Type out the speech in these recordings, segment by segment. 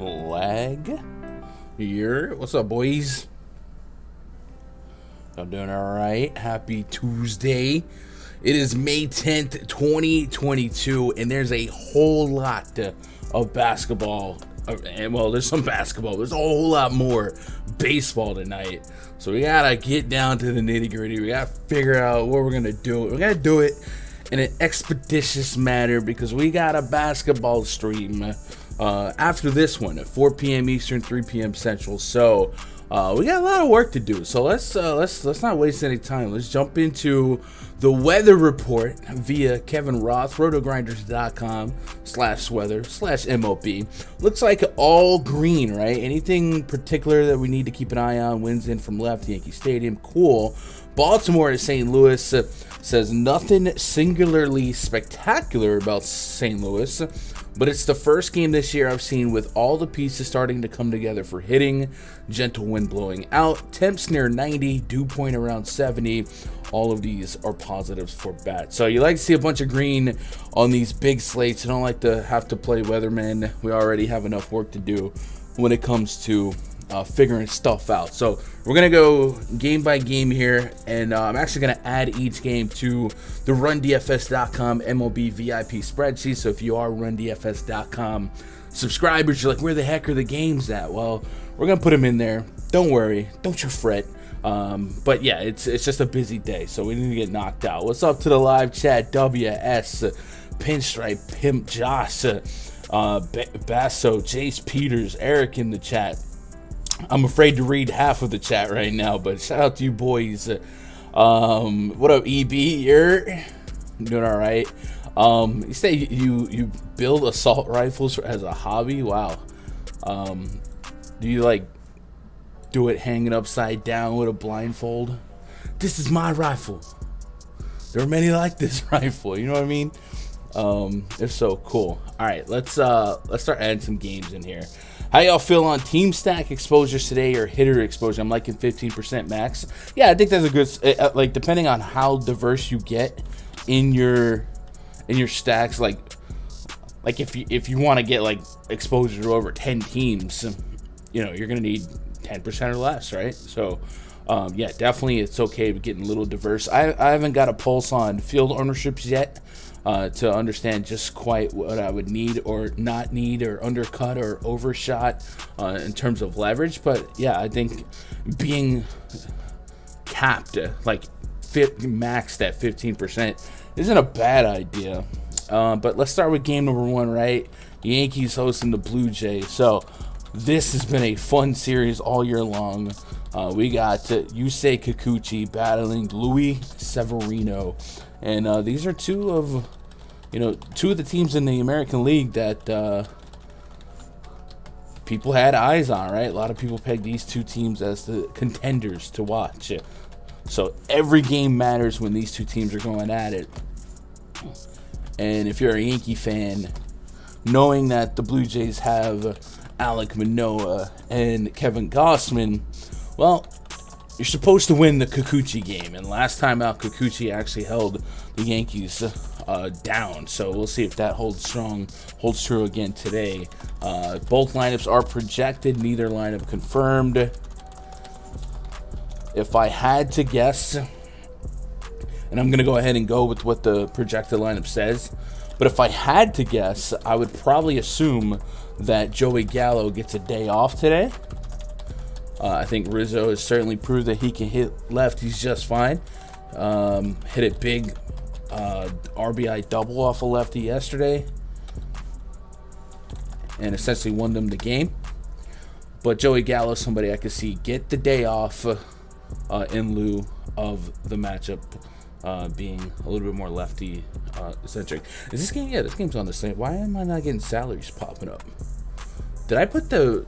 Lag here. What's up, boys? I'm doing all right. Happy Tuesday. It is May 10th, 2022, and there's a whole lot of basketball. And well, there's some basketball. There's a whole lot more baseball tonight. So we gotta get down to the nitty gritty. We gotta figure out what we're gonna do. We're gonna do it in an expeditious manner because we got a basketball stream after this one at 4 p.m. Eastern, 3 p.m. Central. So we got a lot of work to do. So let's not waste any time. Let's jump into the weather report via Kevin Roth, rotogrinders.com/weather/MLB. Looks like all green, right? Anything particular that we need to keep an eye on? Winds in from left, Yankee Stadium. Cool. Baltimore to St. Louis says nothing singularly spectacular about St. Louis, but it's the first game this year I've seen with all the pieces starting to come together for hitting. Gentle wind blowing out, temps near 90, dew point around 70. All of these are positives for bats. So you like to see a bunch of green on these big slates. You don't like to have to play weatherman. We already have enough work to do when it comes to figuring stuff out. So we're gonna go game by game here, and I'm actually gonna add each game to the RunDFS.com MLB VIP spreadsheet. So if you are RunDFS.com subscribers, you're like, where the heck are the games at? Well, we're gonna put them in there. Don't worry, don't you fret. But yeah, it's just a busy day, so we need to get knocked out. What's up to the live chat? WS, Pinstripe, Pimp Josh, Basso, Jace Peters, Eric in the chat. I'm afraid to read half of the chat right now, but shout out to you boys. What up, EB? You're doing all right. You say you build assault rifles as a hobby? Wow. Do you like do it hanging upside down with a blindfold? This is my rifle. There are many like this rifle. You know what I mean? They're so cool. All right, let's start adding some games in here. How y'all feel on team stack exposures today or hitter exposure? I'm liking 15% max. Yeah, I think that's a good, like, depending on how diverse you get in your stacks, like if you want to get like exposure to over 10 teams, you know, you're gonna need 10% or less, right? So yeah, definitely it's okay with getting a little diverse. I haven't got a pulse on field ownerships yet to understand just quite what I would need or not need or undercut or overshot in terms of leverage. But yeah, I think being capped, like maxed at 15% isn't a bad idea. But let's start with game number one, right? Yankees hosting the Blue Jays. So this has been a fun series all year long. We got Yusei Kikuchi battling Luis Severino. And these are two of the teams in the American League that people had eyes on, right? A lot of people pegged these two teams as the contenders to watch. So every game matters when these two teams are going at it. And if you're a Yankee fan, knowing that the Blue Jays have Alek Manoah and Kevin Gausman, well, you're supposed to win the Kikuchi game, and last time out, Kikuchi actually held the Yankees down. So we'll see if that holds true again today. Both lineups are projected, neither lineup confirmed. If I had to guess, and I'm gonna go ahead and go with what the projected lineup says, but if I had to guess, I would probably assume that Joey Gallo gets a day off today. I think Rizzo has certainly proved that he can hit lefties just fine. Hit a big RBI double off a lefty yesterday and essentially won them the game. But Joey Gallo is somebody I could see get the day off in lieu of the matchup being a little bit more lefty centric. Is this game? Yeah, this game's on the same. Why am I not getting salaries popping up? Did I put this?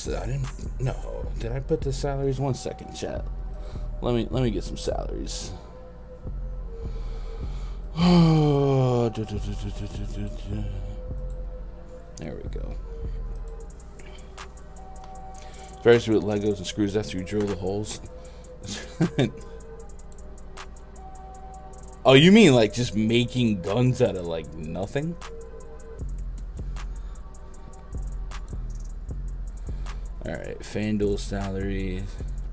I didn't. No. Did I put the salaries? 1 second, chat. Let me get some salaries. There we go. Especially with Legos and screws after you drill the holes. Oh, you mean like just making guns out of like nothing? All right, Fanduel salary.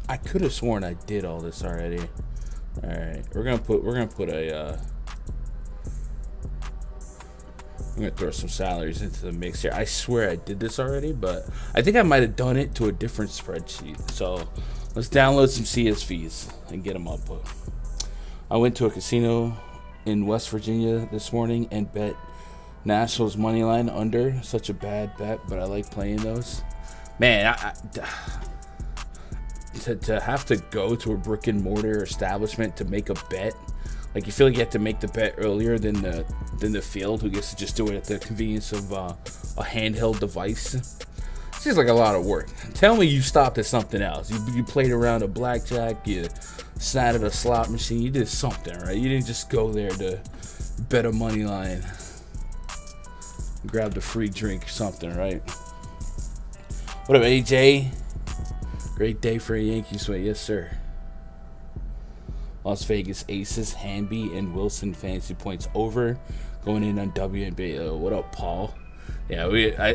I could have sworn I did all this already. All right, we're gonna put a. I'm gonna throw some salaries into the mix here. I swear I did this already, but I think I might have done it to a different spreadsheet. So let's download some CSVs and get them up. I went to a casino in West Virginia this morning and bet Nationals money line under. Such a bad bet, but I like playing those. Man, to have to go to a brick and mortar establishment to make a bet. Like, you feel like you have to make the bet earlier than the field, who gets to just do it at the convenience of a handheld device. Seems like a lot of work. Tell me you stopped at something else. You played around a blackjack, you sat at a slot machine, you did something, right? You didn't just go there to bet a money line, grab the free drink or something, right? What up, AJ? Great day for a Yankees win. Yes, sir. Las Vegas Aces, Hanby and Wilson fantasy points over, going in on WNBA. What up, Paul? Yeah,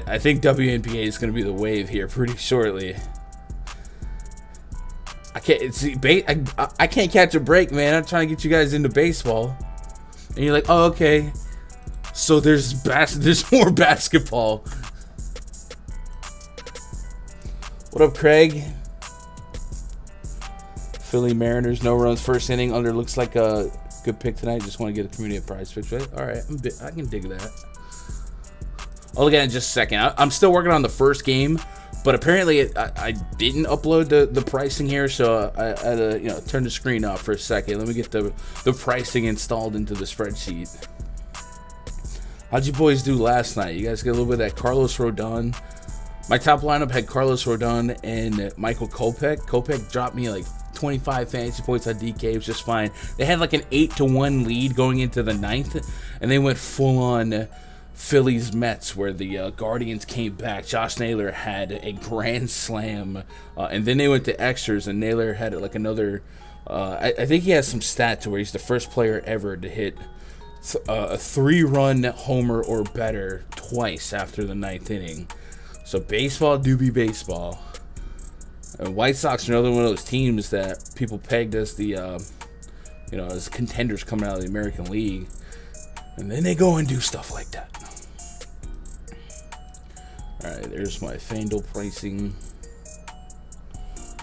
I think WNBA is going to be the wave here pretty shortly. I can't catch a break, man. I'm trying to get you guys into baseball, and you're like, oh, okay. So there's more basketball. What up, Craig? Philly Mariners, no runs, first inning, under. Looks like a good pick tonight. Just want to get a community PrizePicks, right? All right, I can dig that. I'll look at it in just a second. I'm still working on the first game, but apparently I didn't upload the pricing here, so I had to turn the screen off for a second. Let me get the pricing installed into the spreadsheet. How'd you boys do last night? You guys get a little bit of that Carlos Rodon. My top lineup had Carlos Rodon and Michael Kopech. Kopech dropped me like 25 fantasy points on DK. It was just fine. They had like an 8-1 lead going into the 9th, and they went full on Phillies Mets, where the Guardians came back. Josh Naylor had a grand slam, and then they went to extras, and Naylor had like another. I think he has some stats where he's the first player ever to hit a 3-run homer or better twice after the 9th inning. So baseball do be baseball. White Sox are another one of those teams that people pegged as the, as contenders coming out of the American League, and then they go and do stuff like that. All right, there's my Fanduel pricing.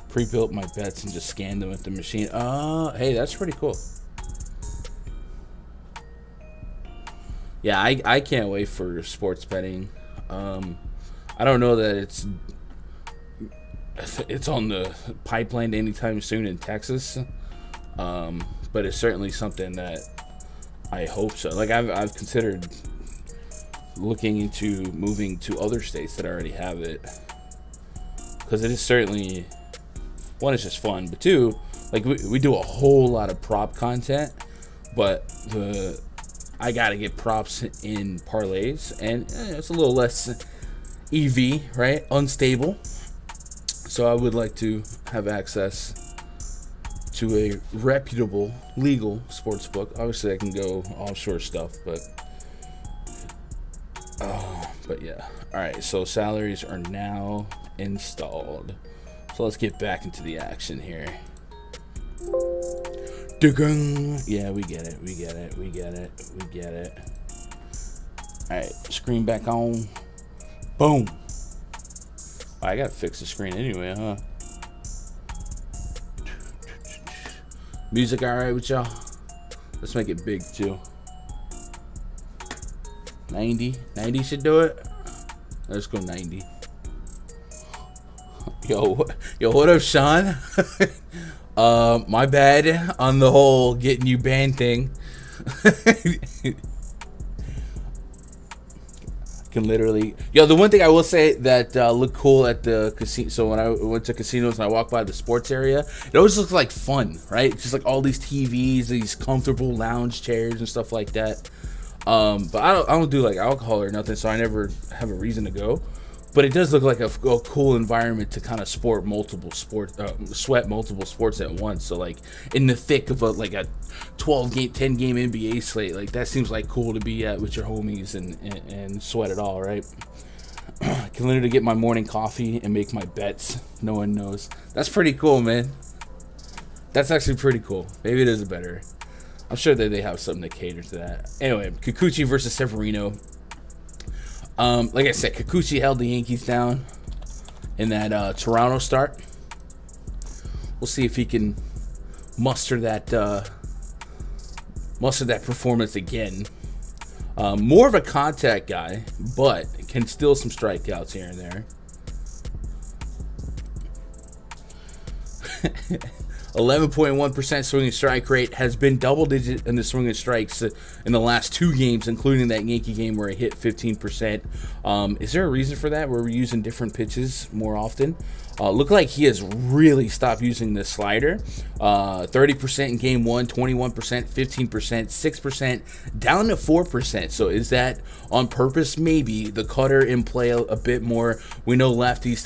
Pre-built my bets and just scanned them at the machine. Hey, that's pretty cool. Yeah, I can't wait for sports betting. I don't know that it's on the pipeline anytime soon in Texas, but it's certainly something that I hope so. Like, I've considered looking into moving to other states that already have it, because it is certainly, one, it's just fun, but two, like we do a whole lot of prop content, but I gotta get props in parlays, and it's a little less EV, right? Unstable. So I would like to have access to a reputable, legal sports book. Obviously, I can go offshore stuff, but yeah. All right, so salaries are now installed. So let's get back into the action here. Yeah, we get it. All right, screen back on. Boom. I gotta fix the screen anyway, huh? Music all right with y'all? Let's make it big too. 90 should do it. Let's go 90. Yo, what up, Sean? My bad on the whole getting you banned thing. Can literally, the one thing I will say that looked cool at the casino. So when I went to casinos and I walked by the sports area, it always looks like fun, right? It's just like all these TVs, these comfortable lounge chairs and stuff like that. But I don't do like alcohol or nothing, so I never have a reason to go. But it does look like a cool environment to kind of sweat multiple sports at once. So like in the thick of a 12 game, 10 game NBA slate, like that seems like cool to be at with your homies and sweat it all, right? I can literally get my morning coffee and make my bets. No one knows. That's pretty cool, man. That's actually pretty cool. Maybe it is better. I'm sure that they have something to cater to that. Anyway, Kikuchi versus Severino. Like I said, Kikuchi held the Yankees down in that Toronto start. We'll see if he can muster that performance again. More of a contact guy, but can steal some strikeouts here and there. 11.1% swinging strike rate, has been double digit in the swinging strikes in the last 2 games, including that Yankee game where it hit 15%. Is there a reason for that, where we're using different pitches more often? Look like he has really stopped using the slider. 30% in game 1, 21%, 15%, 6%, down to 4%. So is that on purpose? Maybe. The cutter in play a bit more. We know lefties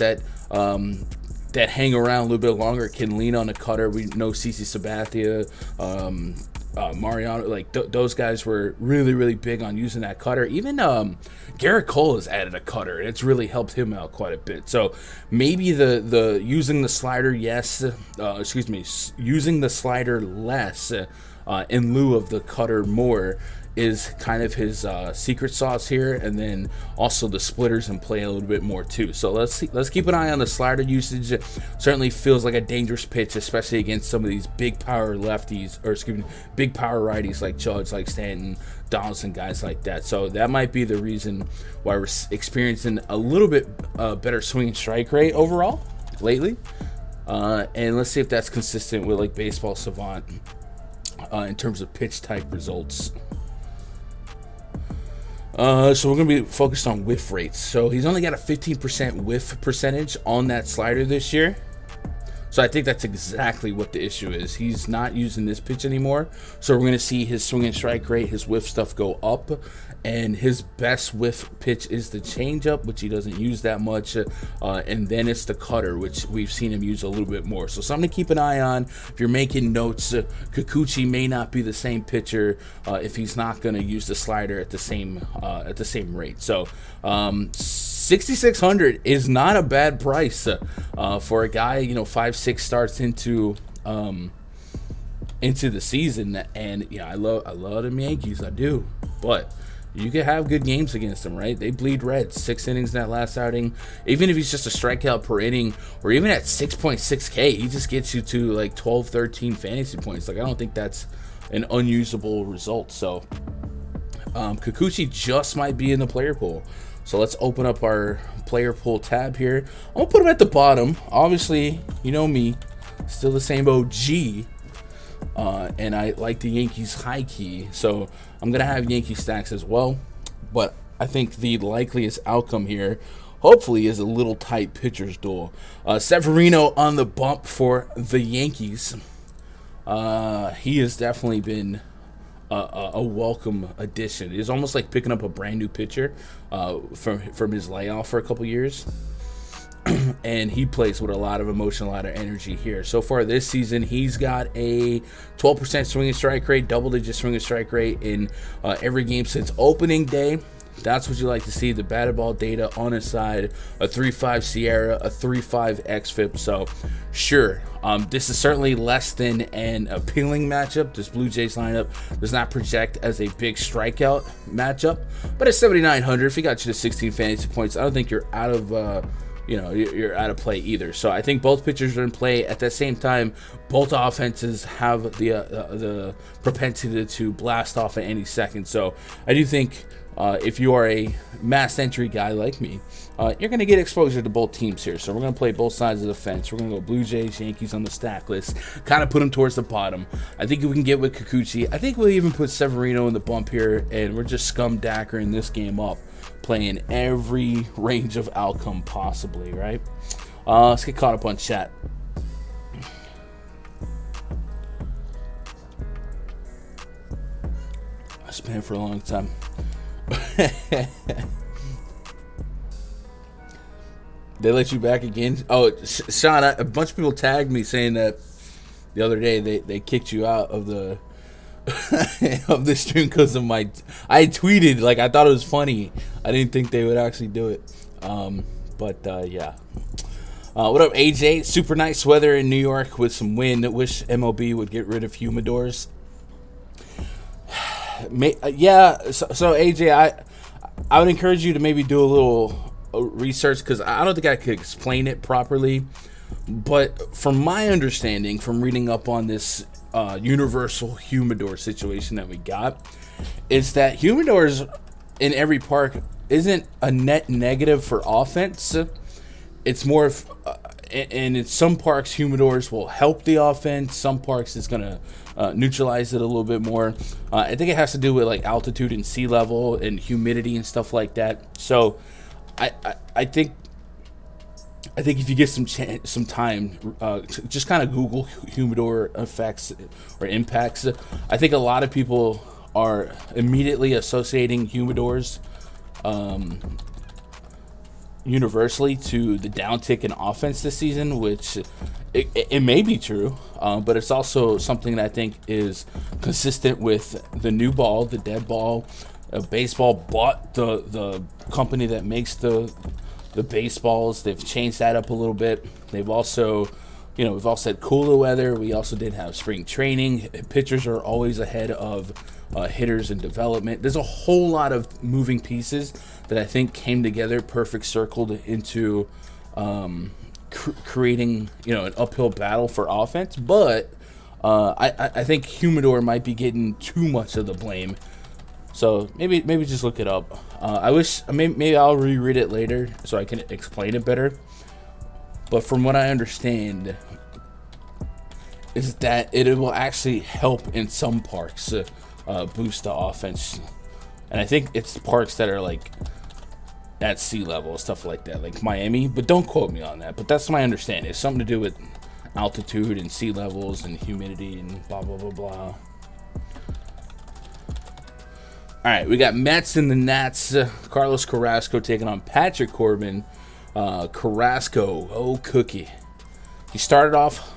that hang around a little bit longer can lean on a cutter. We know CC Sabathia, Mariano, like those guys were really, really big on using that cutter. Even Garrett Cole has added a cutter, and it's really helped him out quite a bit. So maybe the using the slider, using the slider less in lieu of the cutter more is kind of his secret sauce here, and then also the splitters in play a little bit more too. So let's keep an eye on the slider usage. It certainly feels like a dangerous pitch, especially against some of these big power lefties, or big power righties like Judge, like Stanton, Donaldson, guys like that. So that might be the reason why we're experiencing a little bit better swinging strike rate overall lately. And let's see if that's consistent with like Baseball Savant in terms of pitch type results. So we're going to be focused on whiff rates. So he's only got a 15% whiff percentage on that slider this year. So I think that's exactly what the issue is. He's not using this pitch anymore. So we're going to see his swing and strike rate, his whiff stuff go up. And his best whiff pitch is the changeup, which he doesn't use that much. And then it's the cutter, which we've seen him use a little bit more. So something to keep an eye on. If you're making notes, Kikuchi may not be the same pitcher if he's not going to use the slider at the same rate. So 6,600 is not a bad price for a guy, 5-6 starts into the season. And I love them Yankees, I do, but you can have good games against them, right? They bleed red. 6 innings in that last outing. Even if he's just a strikeout per inning, or even at 6.6K, he just gets you to like 12, 13 fantasy points. Like, I don't think that's an unusable result. So Kikuchi just might be in the player pool. So let's open up our player pool tab here. I'm going to put him at the bottom. Obviously, you know me, still the same OG. And I like the Yankees high key, so I'm gonna have Yankee stacks as well. But I think the likeliest outcome here, hopefully, is a little tight pitchers duel. Severino on the bump for the Yankees. He has definitely been a welcome addition. It's almost like picking up a brand new pitcher from his layoff for a couple years. And he plays with a lot of emotion, a lot of energy here. So far this season, he's got a 12% swinging strike rate, double-digit swinging strike rate in every game since opening day. That's what you like to see. The batted ball data on his side, a 3.5 Sierra, a 3.5 xFIP. So, sure, this is certainly less than an appealing matchup. This Blue Jays lineup does not project as a big strikeout matchup. But at 7,900, if he got you to 16 fantasy points, I don't think you're out of you're out of play either. So I think both pitchers are in play. At the same time, both offenses have the propensity to blast off at any second. So I do think if you are a mass entry guy like me, you're going to get exposure to both teams here. So we're going to play both sides of the fence. We're going to go Blue Jays, Yankees on the stack list, kind of put them towards the bottom. I think we can get with Kikuchi. I think we'll even put Severino in the bump here, and we're just dackering this game up, playing every range of outcome possibly, right? Let's get caught up on chat. It's been for a long time. They let you back again? Oh, Sean, a bunch of people tagged me saying that the other day they kicked you out of the of the stream because of my. I tweeted like I thought it was funny. I didn't think they would actually do it. Yeah. What up, AJ? Super nice weather in New York with some wind. Wish MLB would get rid of humidors. Yeah. So AJ, I would encourage you to maybe do a little research because I don't think I could explain it properly. But from my understanding, from reading up on this universal humidor situation that we got, is that humidors in every park isn't a net negative for offense. It's more of, and in some parks, humidors will help the offense. Some parks, it's going to neutralize it a little bit more. I think it has to do with like altitude and sea level and humidity and stuff like that. So I think if you get some time, just kind of Google humidor effects or impacts. I think a lot of people are immediately associating humidors universally to the downtick in offense this season, which it may be true, but it's also something that I think is consistent with the new ball, the dead ball. Baseball bought the company that makes the baseballs. They've changed that up a little bit. They've also, we've all said cooler weather. We also did have spring training. Pitchers are always ahead of hitters in development. There's a whole lot of moving pieces that I think came together, perfect circled into creating, an uphill battle for offense. But I think humidor might be getting too much of the blame. So maybe just look it up. I wish maybe I'll reread it later so I can explain it better. But from what I understand, is that it will actually help in some parks boost the offense, and I think it's parks that are like at sea level, stuff like that, like Miami. But don't quote me on that. But that's my understanding. It's something to do with altitude and sea levels and humidity and blah blah blah blah. All right, we got Mets and the Nats. Carlos Carrasco taking on Patrick Corbin. Carrasco, oh cookie. He started off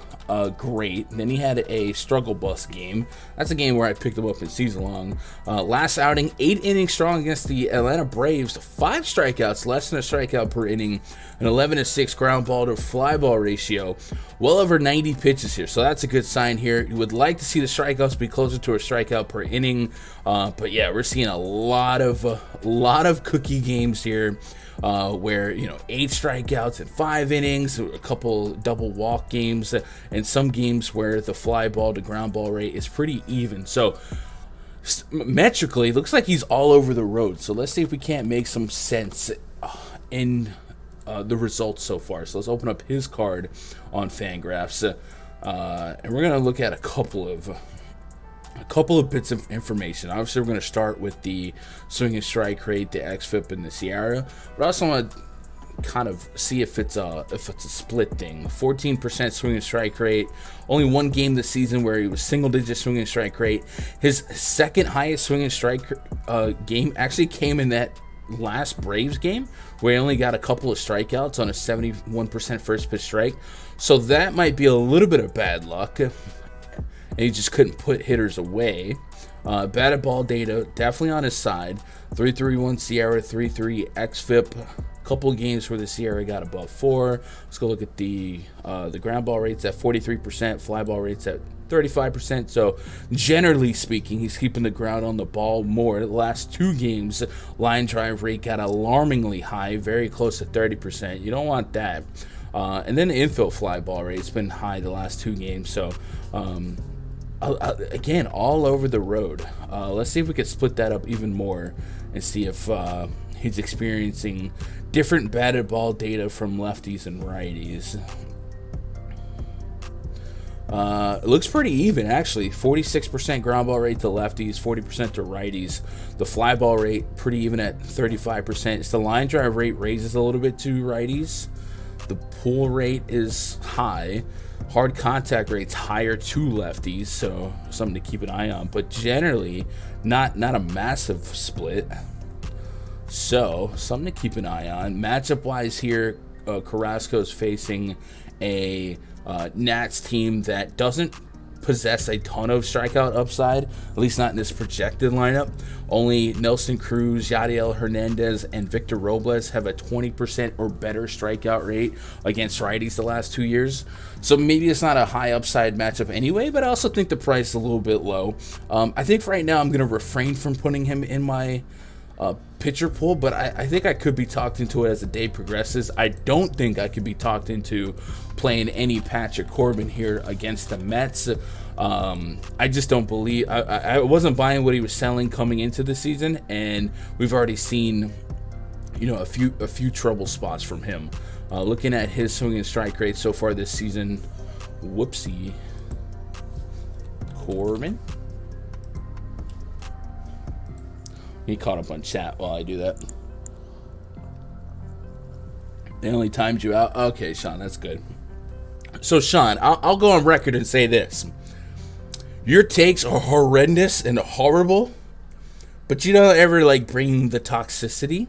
great. Then he had a struggle bus game. That's a game where I picked him up in season long. Last outing, 8 innings strong against the Atlanta Braves. 5 strikeouts, less than a strikeout per inning. An 11-6 ground ball to fly ball ratio. Well over 90 pitches here, so that's a good sign here. You would like to see the strikeouts be closer to a strikeout per inning. But yeah, we're seeing a lot of cookie games here. Where 8 strikeouts in 5 innings, a couple double walk games, and some games where the fly ball to ground ball rate is pretty even. So metrically, looks like he's all over the road. So let's see if we can't make some sense in the results so far. So let's open up his card on Fangraphs, and we're gonna look at a couple of bits of information. Obviously, we're going to start with the swing and strike rate, the xFIP, and the Sierra. But I also want to kind of see if it's a split thing. 14% swing and strike rate. Only one game this season where he was single-digit swing and strike rate. His second highest swing and strike game actually came in that last Braves game, where he only got a couple of strikeouts on a 71% first pitch strike. So that might be a little bit of bad luck. And he just couldn't put hitters away. Batted ball data definitely on his side. 3.31 Sierra, 3.3 xFIP. Couple of games where the Sierra got above 4. Let's go look at the ground ball rates at 43%, fly ball rates at 35%. So generally speaking, he's keeping the ground on the ball more. The last 2 games, line drive rate got alarmingly high, very close to 30%. You don't want that. And then the infield fly ball rate's been high the last 2 games. So again, all over the road. Let's see if we can split that up even more and see if he's experiencing different batted ball data from lefties and righties. It looks pretty even, actually. 46% ground ball rate to lefties, 40% to righties. The fly ball rate pretty even at 35%. It's the line drive rate raises a little bit to righties. The pull rate is high. Hard contact rate's higher to lefties, so something to keep an eye on. But generally, not a massive split. So something to keep an eye on. Matchup-wise here, Carrasco's facing a Nats team that doesn't possess a ton of strikeout upside, at least not in this projected lineup. Only Nelson Cruz, Yadiel Hernandez, and Victor Robles have a 20% or better strikeout rate against righties the last 2 years. So maybe it's not a high upside matchup anyway, but I also think the price is a little bit low. I think for right now I'm going to refrain from putting him in my pitcher pool, but I think I could be talked into it as the day progresses. I don't think I could be talked into playing any Patrick Corbin here against the Mets. I just don't believe I wasn't buying what he was selling coming into the season, and we've already seen a few trouble spots from him. Looking at his swing and strike rate so far this season, whoopsie, Corbin. He caught up on chat while I do that. They only timed you out. Okay, Sean, that's good. So, Sean, I'll go on record and say this. Your takes are horrendous and horrible, but you don't ever, bring the toxicity.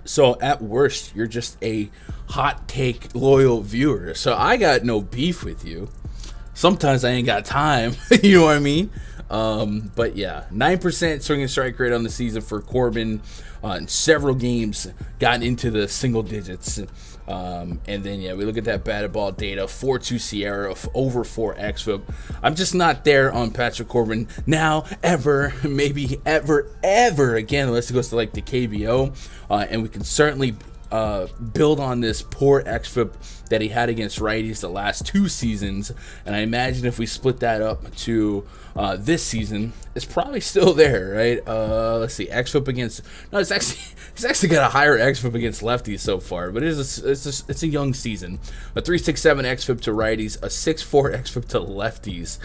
So, at worst, you're just a hot take loyal viewer. So, I got no beef with you. Sometimes I ain't got time. You know what I mean? But yeah, 9% swing and strike rate on the season for Corbin. In several games got into the single digits. And then, we look at that batted ball data, 4.2 Sierra, over 4 xFIP. I'm just not there on Patrick Corbin now, ever, maybe ever again, unless it goes to the KBO. And we can certainly build on this poor xFIP that he had against righties the last 2 seasons, and I imagine if we split that up to this season, it's probably still there, right? Let's see, xFIP against it's actually got a higher xFIP against lefties so far, but it's a young season. A 3.67 xFIP to righties, a 6.4 xFIP to lefties,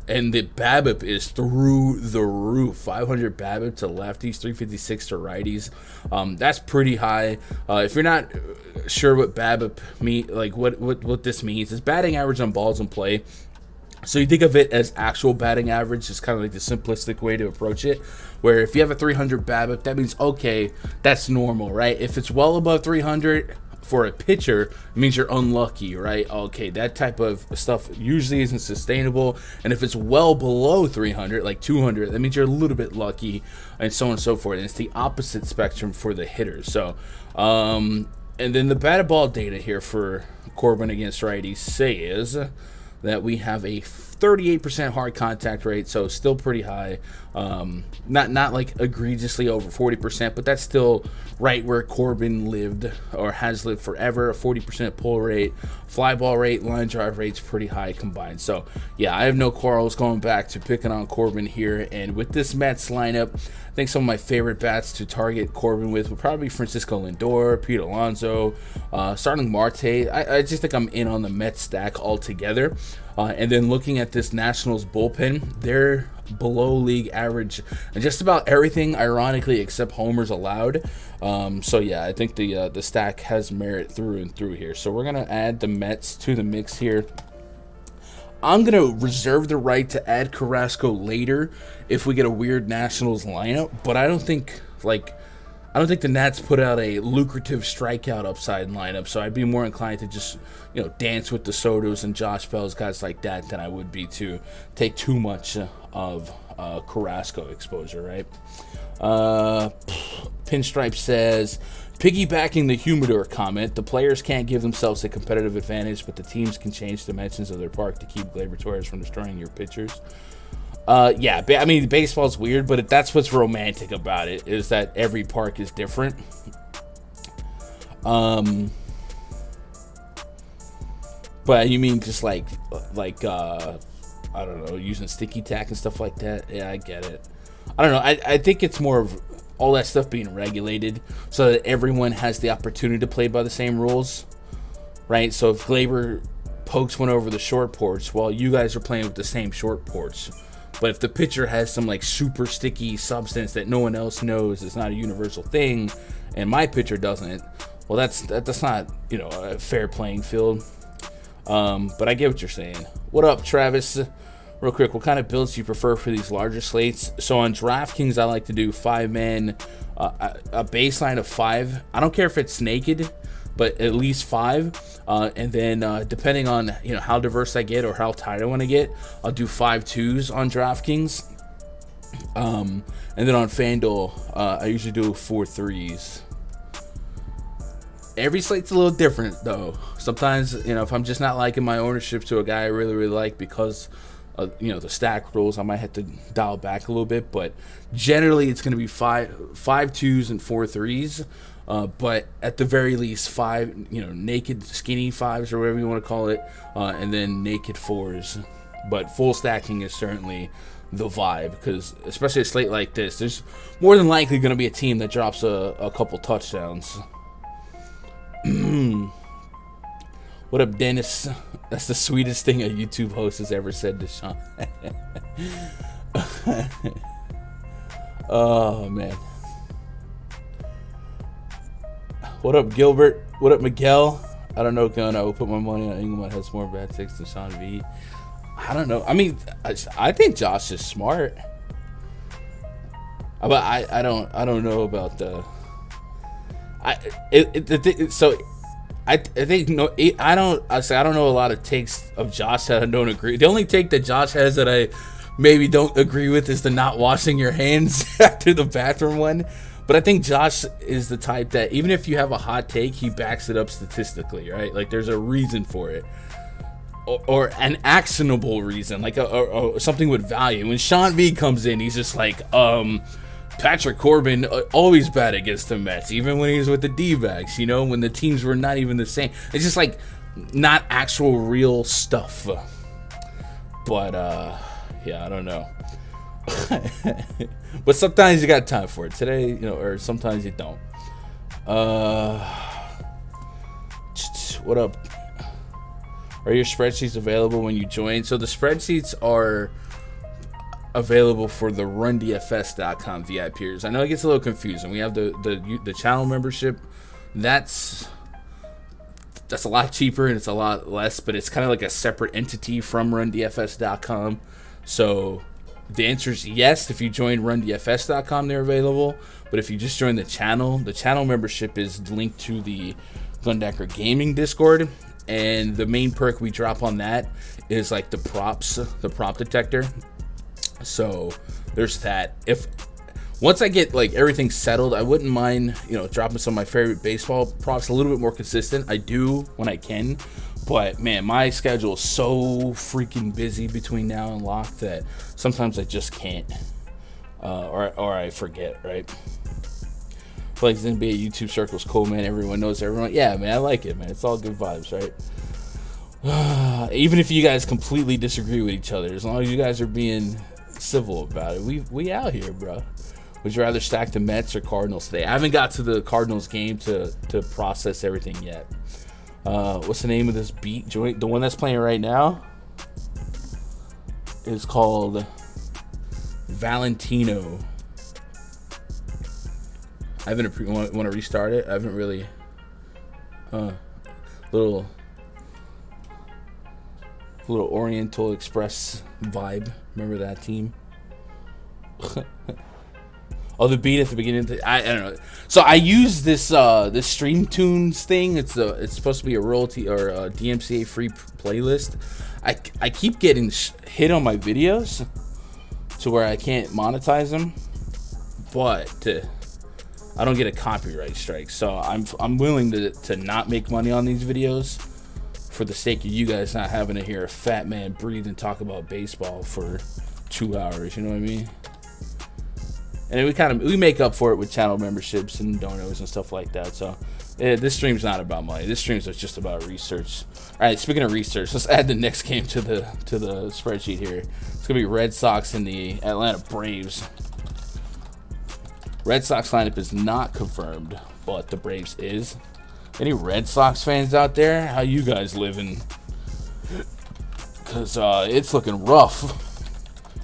and the BABIP is through the roof. 500 BABIP to lefties, 356 to righties. That's pretty high. If you're not sure what BABIP what this means, it's batting average on balls in play. So you think of it as actual batting average, is kind of the simplistic way to approach it, where if you have a 300 BABIP, that means, okay, that's normal, right? If it's well above 300 for a pitcher, it means you're unlucky, right? Okay, that type of stuff usually isn't sustainable. And if it's well below 300, like 200, that means you're a little bit lucky, and so on and so forth. And it's the opposite spectrum for the hitters. So, and then the batted ball data here for Corbin against righties says that we have a 38% hard contact rate, so still pretty high. Not egregiously over 40%, but that's still right where Corbin lived or has lived forever. A 40% pull rate, fly ball rate, line drive rate's pretty high combined. So yeah, I have no quarrels going back to picking on Corbin here. And with this Mets lineup, I think some of my favorite bats to target Corbin with would probably be Francisco Lindor, Pete Alonso, Starling Marte. I just think I'm in on the Mets stack altogether. And then looking at this Nationals bullpen, they're below league average and just about everything, ironically, except homers allowed. So yeah, I think the stack has merit through and through here. So we're gonna add the Mets to the mix here. I'm gonna reserve the right to add Carrasco later if we get a weird Nationals lineup, but I don't think the Nats put out a lucrative strikeout upside lineup, so I'd be more inclined to just, dance with the Sotos and Josh Bells, guys like that, than I would be to take too much of Carrasco exposure, right? Pinstripe says, piggybacking the Humidor comment, the players can't give themselves a competitive advantage, but the teams can change dimensions of their park to keep Gleyber Torres from destroying your pitchers. Yeah, I mean, baseball's weird, but that's what's romantic about it, is that every park is different. But you mean just like I don't know, using sticky tack and stuff like that? Yeah, I get it. I don't know. I think it's more of all that stuff being regulated so that everyone has the opportunity to play by the same rules, right? So if Gleyber pokes one over the short porch, well, you guys are playing with the same short porch. But if the pitcher has some super sticky substance that no one else knows, it's not a universal thing, and my pitcher doesn't, well, that's not a fair playing field. But I get what you're saying. What up, Travis? real quick, what kind of builds do you prefer for these larger slates? So on DraftKings, I like to do 5-man, a baseline of 5. I don't care if it's naked, but at least 5. And then depending on how diverse I get or how tight I want to get, I'll do 5 twos on DraftKings. And then on Fanduel, I usually do 4 threes. Every slate's a little different though. Sometimes, if I'm just not liking my ownership to a guy I really, really like because of, the stack rules, I might have to dial back a little bit. But generally, it's going to be 5 twos and 4 threes. But at the very least, 5, naked skinny 5s or whatever you want to call it, and then naked 4s. But full stacking is certainly the vibe, because especially a slate like this, there's more than likely going to be a team that drops a couple touchdowns. What up, Dennis? That's the sweetest thing a YouTube host has ever said to Sean. Oh, man. What up, Gilbert? What up, Miguel? I don't know, Gun. I will put my money on England has more bad takes than Sean V. I don't know. I mean, I think Josh is smart, but I don't know about the. I think no. I don't know a lot of takes of Josh that I don't agree. The only take that Josh has that I maybe don't agree with is the not washing your hands after the bathroom one. But I think Josh is the type that even if you have a hot take, he backs it up statistically, right? Like there's a reason for it, or an actionable reason, like or something with value. When Sean V comes in, he's just like, Patrick Corbin always bad against the Mets, even when he was with the D-backs, when the teams were not even the same. It's just like not actual real stuff. But yeah, I don't know. But sometimes you got time for it. Today, or sometimes you don't. What up? Are your spreadsheets available when you join? So the spreadsheets are available for the RunDFS.com VIPers. I know it gets a little confusing. We have the channel membership. That's a lot cheaper and it's a lot less, but it's kind of like a separate entity from RunDFS.com. So the answer is yes. If you join RunDFS.com, they're available. But if you just join the channel membership is linked to the Gundecker Gaming Discord. And the main perk we drop on that is like the props, the prop detector. So there's that. If once I get like everything settled, I wouldn't mind, dropping some of my favorite baseball props a little bit more consistent. I do when I can. But man, my schedule is so freaking busy between now and lock that sometimes I just can't, or I forget. Right? I feel like the NBA YouTube circle's cool, man. Everyone knows everyone. Yeah, man, I like it, man. It's all good vibes, right? Even if you guys completely disagree with each other, as long as you guys are being civil about it, we out here, bro. Would you rather stack the Mets or Cardinals today? I haven't got to the Cardinals game to process everything yet. What's the name of this beat joint? The one that's playing right now is called Valentino. I haven't want to restart it. I haven't really. Little Oriental Express vibe. Remember that team? Oh, the beat at the beginning. I don't know. So I use this this Stream Tunes thing. It's supposed to be a royalty or a DMCA free playlist. I keep getting hit on my videos to where I can't monetize them, but I don't get a copyright strike. So I'm willing to not make money on these videos for the sake of you guys not having to hear a fat man breathe and talk about baseball for 2 hours. You know what I mean? And we make up for it with channel memberships and donos and stuff like that. So this stream's not about money. This stream's just about research. All right, speaking of research, let's add the next game to the spreadsheet here. It's gonna be Red Sox and the Atlanta Braves. Red Sox lineup is not confirmed, but the Braves is. Any Red Sox fans out there? How you guys living? Cause it's looking rough.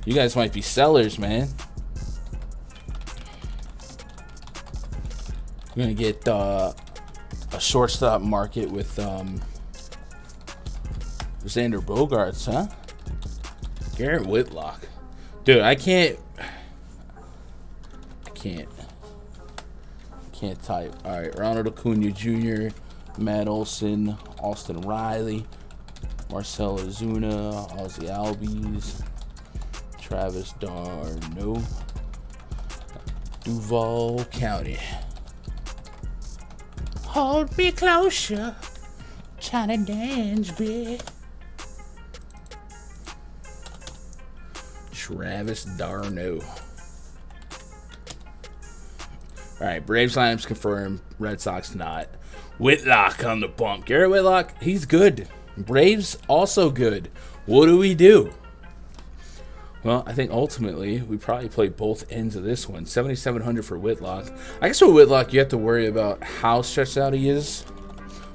You guys might be sellers, man. We're gonna get a shortstop market with Xander Bogaerts, huh? Garrett Whitlock. Dude, I can't type. All right, Ronald Acuna Jr., Matt Olson, Austin Riley, Marcell Ozuna, Ozzy Albies, Travis d'Arnaud, Duval County. Hold me closer, China dance, bitch. Travis d'Arnaud. All right, Braves lineups confirmed. Red Sox not. Whitlock on the bump. Garrett Whitlock, he's good. Braves also good. What do we do? Well, I think ultimately we probably play both ends of this one. 7,700 for Whitlock. I guess with Whitlock you have to worry about how stretched out he is,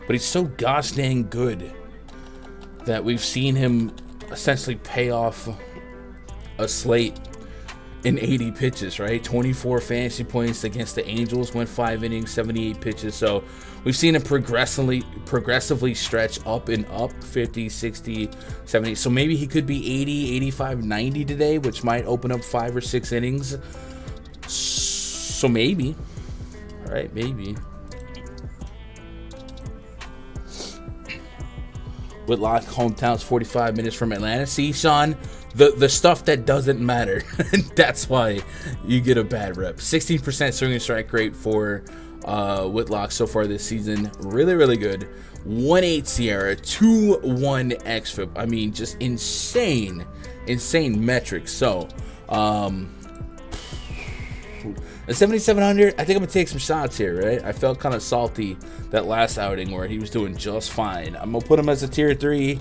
but he's so gosh dang good that we've seen him essentially pay off a slate in 80 pitches, right? 24 fantasy points against the Angels, went 5 innings, 78 pitches. So we've seen him progressively stretch up and up, 50, 60, 70. So maybe he could be 80, 85, 90 today, which might open up 5 or 6 innings. So maybe, all right, maybe. Whitlock, hometown's 45 minutes from Atlanta. See, Sean, the stuff that doesn't matter. That's why you get a bad rep. 16% swinging strike rate for Whitlock so far this season. Really, really good. 1.8 Sierra, 2.1 xFIP. I mean, just insane metrics. So, at 7,700, I think I'm going to take some shots here, right? I felt kind of salty that last outing where he was doing just fine. I'm going to put him as a tier 3,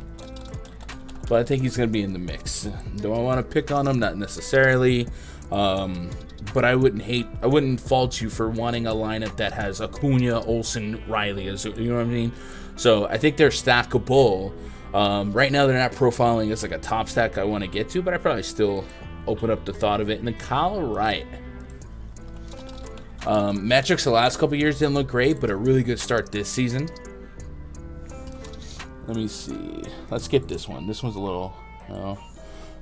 but I think he's going to be in the mix. Do I want to pick on him? Not necessarily. But I wouldn't fault you for wanting a lineup that has Acuna, Olson, Riley, you know what I mean? So I think they're stackable. Right now they're not profiling as like a top stack I want to get to, but I probably still open up the thought of it. And then Kyle Wright. Metrics the last couple years didn't look great, but a really good start this season. Let me see. Let's skip this one. This one's a little...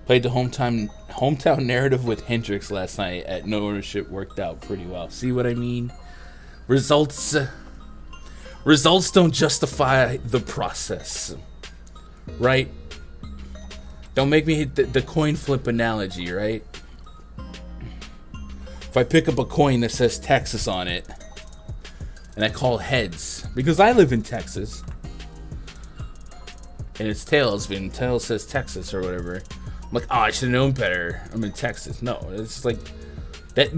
Played the hometown narrative with Hendricks last night at no ownership. Worked out pretty well. See what I mean? Results don't justify the process, right? Don't make me hit the coin flip analogy, right? If I pick up a coin that says Texas on it, and I call heads, because I live in Texas, and it's tails, and tails says Texas or whatever, I'm like, oh, I should have known better. I'm in Texas. No, it's like that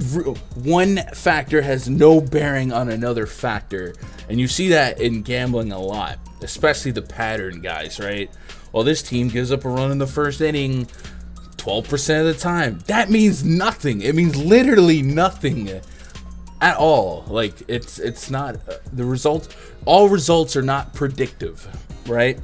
one factor has no bearing on another factor, and you see that in gambling a lot, especially the pattern guys, right? Well, this team gives up a run in the first inning 12% of the time. That means nothing. It means literally nothing at all. Like it's not the results. All results are not predictive, right?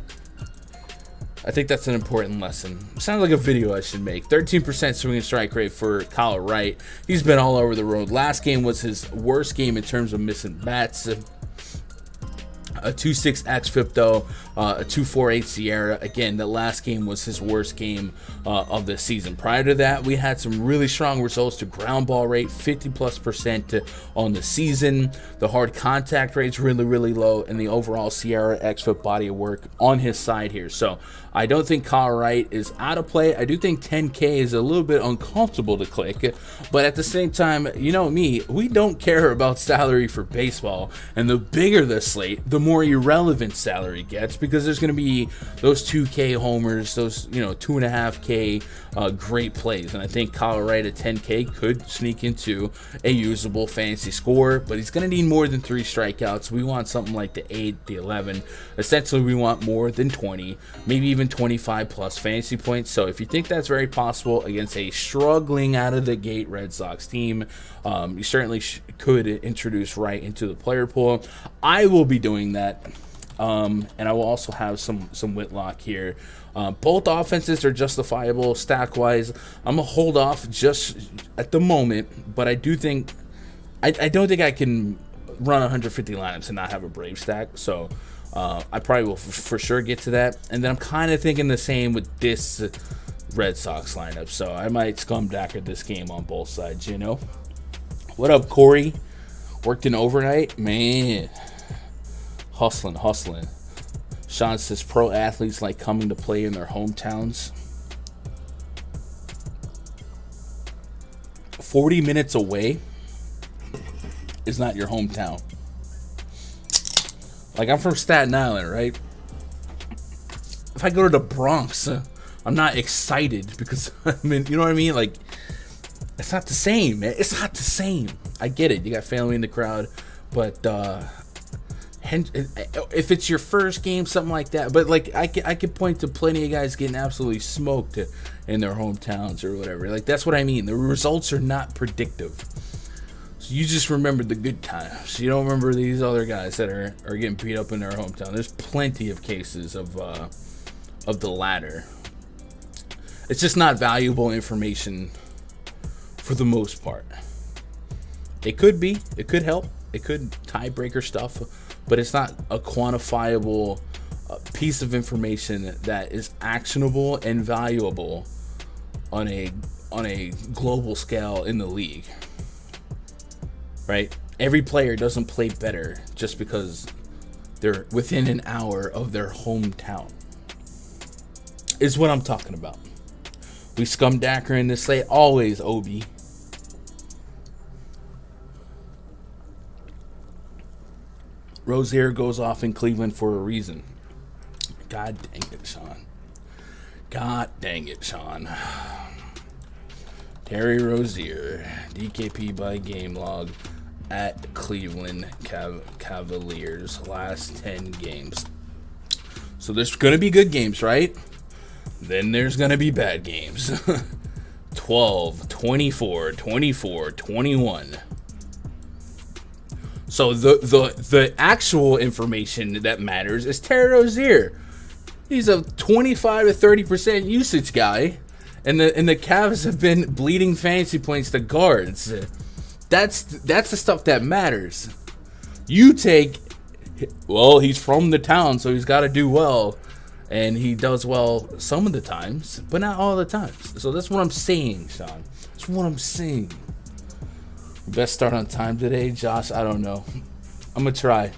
I think that's an important lesson. Sounds like a video I should make. 13% swinging strike rate for Kyle Wright. He's been all over the road. Last game was his worst game in terms of missing bats. A 2.6 xFIP though, a 2.48 Sierra. Again, the last game was his worst game of the season. Prior to that, we had some really strong results to ground ball rate, 50+% on the season. The hard contact rate's really, really low, and the overall Sierra xFIP body of work on his side here. So I don't think Kyle Wright is out of play. I do think 10K is a little bit uncomfortable to click, but at the same time, you know me, we don't care about salary for baseball, and the bigger the slate, the more irrelevant salary gets, because there's going to be those 2K homers, those 2.5K great plays, and I think Kyle Wright at 10K could sneak into a usable fantasy score, but he's going to need more than 3 strikeouts. We want something like the 8, the 11. Essentially, we want more than 20, maybe even 25 plus fantasy points. So if you think that's very possible against a struggling out of the gate Red Sox team, you certainly could introduce Wright into the player pool. I will be doing that, and I will also have some Whitlock here. Both offenses are justifiable stack wise. I'm gonna hold off just at the moment, but I do think I don't think I can run 150 lineups and not have a Brave stack. So I probably will for sure get to that. And then I'm kind of thinking the same with this Red Sox lineup. So I might scumdacker this game on both sides, you know. What up, Corey? Worked in overnight? Man. Hustling. Sean says pro athletes like coming to play in their hometowns. 40 minutes away is not your hometown. Like, I'm from Staten Island, right? If I go to the Bronx, I'm not excited because, I mean, you know what I mean? Like, it's not the same, man. It's not the same. I get it. You got family in the crowd, but if it's your first game, something like that. But, like, I could point to plenty of guys getting absolutely smoked in their hometowns or whatever. Like, that's what I mean. The results are not predictive. So you just remember the good times. You don't remember these other guys that are getting beat up in their hometown. There's plenty of cases of the latter. It's just not valuable information for the most part. It could be. It could help. It could tiebreaker stuff. But it's not a quantifiable piece of information that is actionable and valuable on a global scale in the league. Right? Every player doesn't play better just because they're within an hour of their hometown. Is what I'm talking about. We scumdacker in this slate. Always, Obi. Rozier goes off in Cleveland for a reason. God dang it, Sean. God dang it, Sean. Terry Rozier, DKP by game log at Cleveland Cavaliers. Last 10 games. So there's going to be good games, right? Then there's going to be bad games. 12, 24, 24, 21. So the actual information that matters is Terry Rozier. He's a 25 to 30% usage guy, and the Cavs have been bleeding fantasy points to guards. That's the stuff that matters. You take, well, he's from the town, so he's got to do well, and he does well some of the times, but not all the times. So that's what I'm saying, Sean. That's what I'm saying. Best start on time today, Josh. I don't know. I'm gonna try.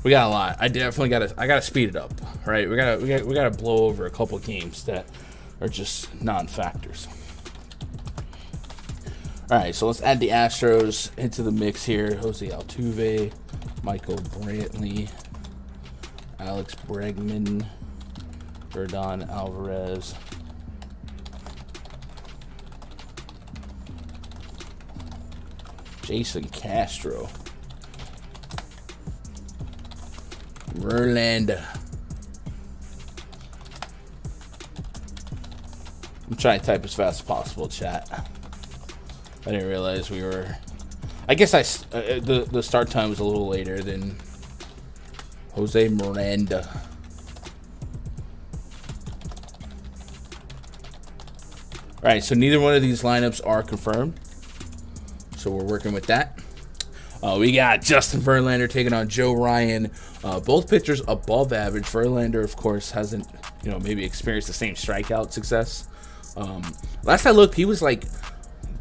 We got a lot. I gotta speed it up. Right? We gotta blow over a couple games that are just non-factors. All right, so let's add the Astros into the mix here. Jose Altuve, Michael Brantley, Alex Bregman, Jordan Alvarez. Jason Castro. Verlander. I'm trying to type as fast as possible, chat. I didn't realize we were... I guess the start time was a little later than Jose Miranda. Alright, so neither one of these lineups are confirmed. So we're working with that. We got Justin Verlander taking on Joe Ryan. Both pitchers above average. Verlander, of course, hasn't, maybe experienced the same strikeout success. Last I looked, he was like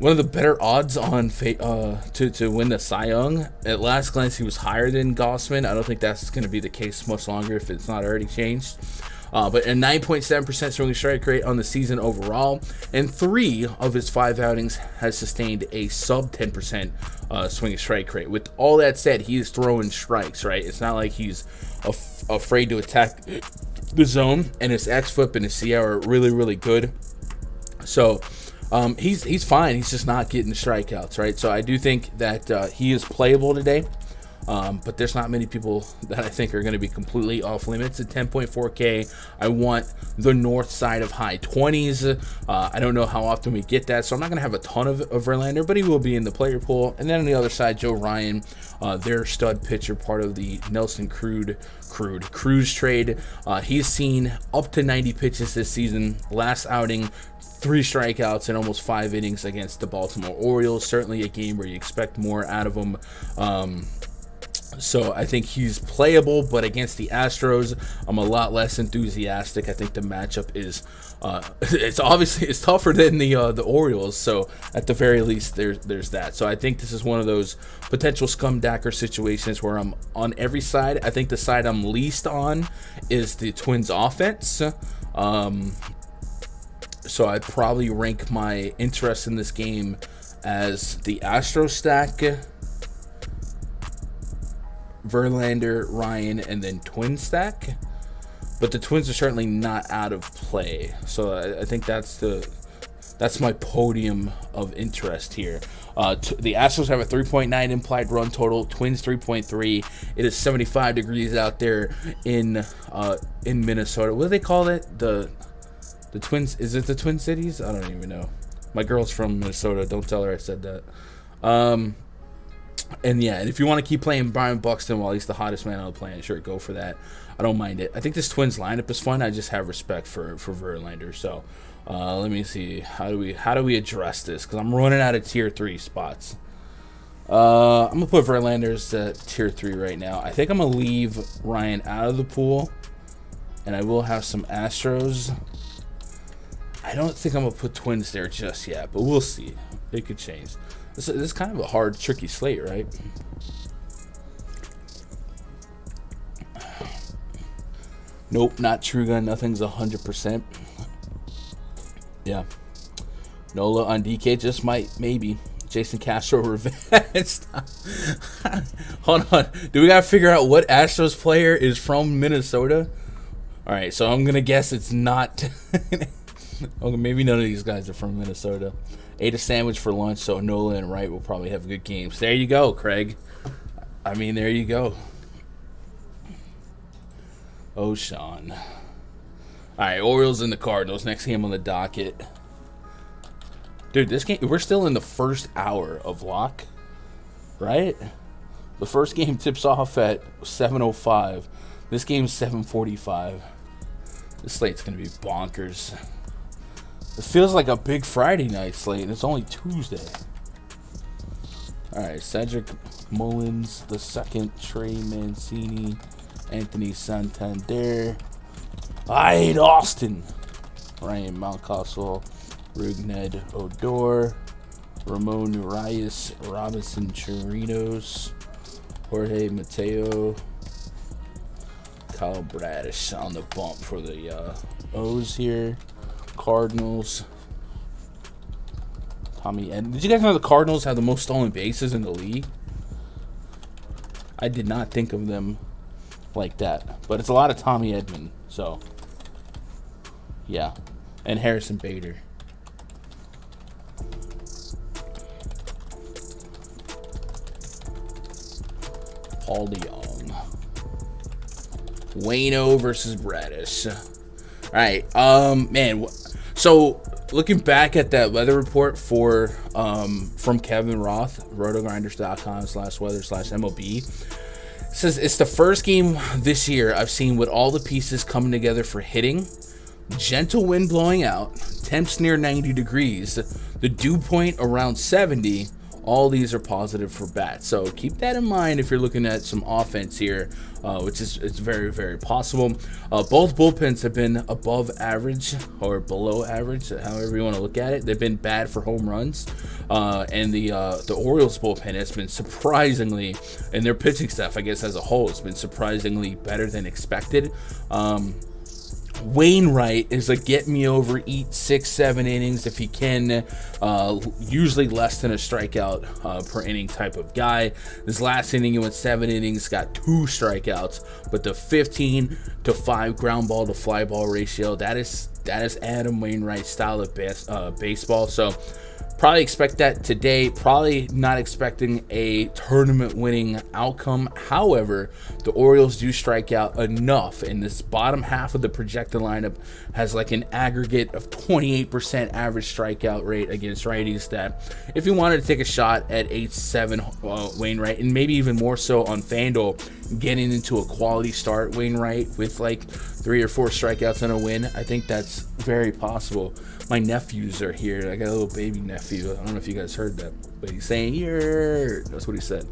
one of the better odds on to win the Cy Young. At last glance, he was higher than Gossman. I don't think that's going to be the case much longer if it's not already changed. But a 9.7% swinging strike rate on the season overall, and 3 of his 5 outings has sustained a sub 10% swinging strike rate. With all that said, he is throwing strikes, right? It's not like he's afraid to attack the zone, and his xFlip and his CR are really, really good. So he's fine. He's just not getting strikeouts, right? So I do think that he is playable today. But there's not many people that I think are going to be completely off limits at 10.4K. I want the north side of high 20s. I don't know how often we get that, so I'm not going to have a ton of Verlander, but he will be in the player pool. And then on the other side, Joe Ryan, their stud pitcher, part of the Nelson Cruz trade. He's seen up to 90 pitches this season. Last outing, 3 strikeouts and almost 5 innings against the Baltimore Orioles. Certainly a game where you expect more out of him. So I think he's playable, but against the Astros, I'm a lot less enthusiastic. I think the matchup is It's tougher than the Orioles, so at the very least there's that. So I think this is one of those potential scumdacker situations where I'm on every side. I think the side I'm least on is the Twins offense. So I'd probably rank my interest in this game as the Astros stack, Verlander, Ryan, and then Twin stack. But the Twins are certainly not out of play. So I think that's my podium of interest here. The Astros have a 3.9 implied run total. Twins 3.3. It is 75 degrees out there in Minnesota. What do they call it? The Twins? Is it the Twin Cities? I don't even know. My girl's from Minnesota. Don't tell her I said that. And yeah, if you want to keep playing Byron Buxton while he's the hottest man on the planet, sure, go for that. I don't mind it. I think this Twins lineup is fun. I just have respect for Verlander. So let me see. How do we address this? Because I'm running out of tier 3 spots. I'm gonna put Verlander's at tier 3 right now. I think I'm gonna leave Ryan out of the pool, and I will have some Astros. I don't think I'm gonna put Twins there just yet, but we'll see. It could change. This is kind of a hard, tricky slate, right? Nope, not True Gun. Nothing's 100%. Yeah. Nola on DK just might, maybe. Jason Castro revenge. Hold on. Do we gotta figure out what Astros player is from Minnesota? All right, so I'm gonna guess it's not. Okay, maybe none of these guys are from Minnesota. Ate a sandwich for lunch, so Nola and Wright will probably have good games. There you go, Craig. I mean, there you go. Oh, Sean. All right, Orioles and the Cardinals. Next game on the docket. Dude, this game, we're still in the first hour of lock, right? The first game tips off at 7:05. This game's 7:45. This slate's going to be bonkers. It feels like a big Friday night slate, and it's only Tuesday. All right, Cedric Mullins the second, Trey Mancini, Anthony Santander, Hyde Austin, Ryan Mountcastle, Rugned Odor, Ramon Urias, Robinson Chirinos, Jorge Mateo, Kyle Bradish on the bump for the O's here. Cardinals. Tommy Edman. Did you guys know the Cardinals have the most stolen bases in the league? I did not think of them like that. But it's a lot of Tommy Edman. So, yeah. And Harrison Bader. Paul DeYoung. Waino versus Bradish. All right. Man. So, looking back at that weather report for from Kevin Roth, rotogrinders.com/weather/MLB, says it's the first game this year I've seen with all the pieces coming together for hitting. Gentle wind blowing out, temps near 90 degrees, the dew point around 70. All these are positive for bats. So keep that in mind if you're looking at some offense here, which is it's very, very possible. Both bullpens have been above average or below average, however you want to look at it. They've been bad for home runs. And the Orioles bullpen has been surprisingly, and their pitching staff, I guess, as a whole, has been surprisingly better than expected. Wainwright is a get me over, eat 6-7 innings if he can, usually less than a strikeout per inning type of guy. This last inning he went 7 innings, got 2 strikeouts, but the 15-5 ground ball to fly ball ratio, that is Adam Wainwright's style of baseball. So probably expect that today. Probably not expecting a tournament winning outcome. However, the Orioles do strike out enough, and this bottom half of the projected lineup has like an aggregate of 28% average strikeout rate against righties, that if you wanted to take a shot at 8-7 Wainwright, and maybe even more so on Fanduel, getting into a quality start Wainwright with like 3 or 4 strikeouts and a win, I think that's very possible. My nephews are here. I got a little baby nephew. I don't know if you guys heard that, but he's saying, "Yeah," that's what he said.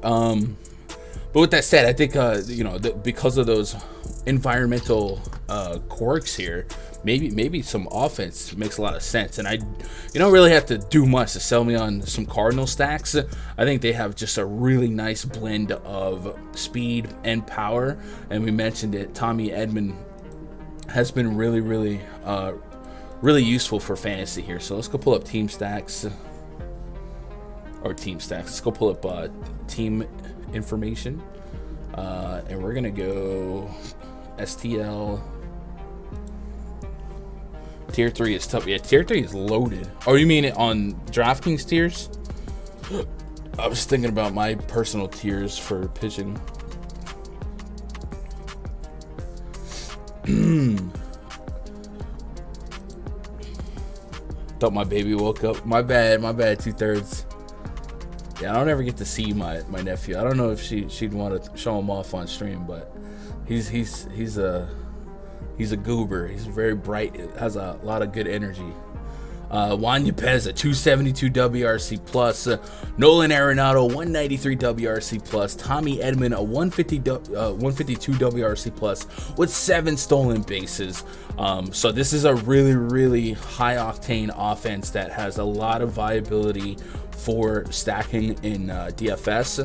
But with that said, I think because of those environmental quirks here. Maybe some offense makes a lot of sense, and you don't really have to do much to sell me on some Cardinal stacks. I think they have just a really nice blend of speed and power, and we mentioned it. Tommy Edman has been really useful for fantasy here. So let's go pull up team stacks. Let's go pull up team information, and we're gonna go STL. Tier 3 is tough. Yeah, Tier 3 is loaded. Oh, you mean it on DraftKings tiers? I was thinking about my personal tiers for pitching. Thought my baby woke up. My bad, 2/3. Yeah, I don't ever get to see my nephew. I don't know if she'd want to show him off on stream, but he's a goober. He's very bright. Has a lot of good energy. Juan Yepez, a 272 WRC plus. Nolan Arenado, 193 WRC plus. Tommy Edman, a 152 WRC plus with 7 stolen bases. So this is a really high octane offense that has a lot of viability for stacking in DFS.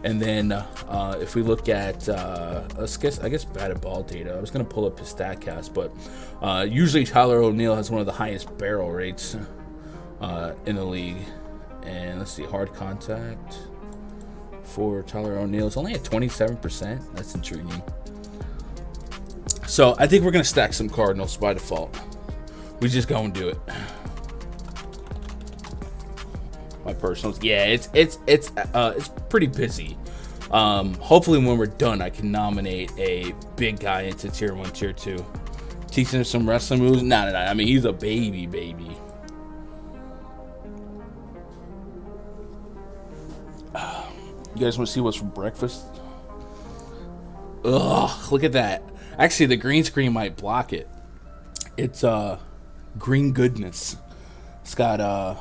And then if we look at I guess batted ball data, I was gonna pull up his StatCast, but usually Tyler O'Neill has one of the highest barrel rates in the league. And let's see, hard contact for Tyler O'Neill is only at 27%. That's intriguing. So I think we're gonna stack some Cardinals by default. We just go and do it. My personals, yeah, it's pretty busy. Hopefully when we're done, I can nominate a big guy into tier 1, tier 2, teaching him some wrestling moves. Nah. I mean, he's a baby. You guys want to see what's for breakfast? Ugh, look at that. Actually, the green screen might block it. It's green goodness. It's got a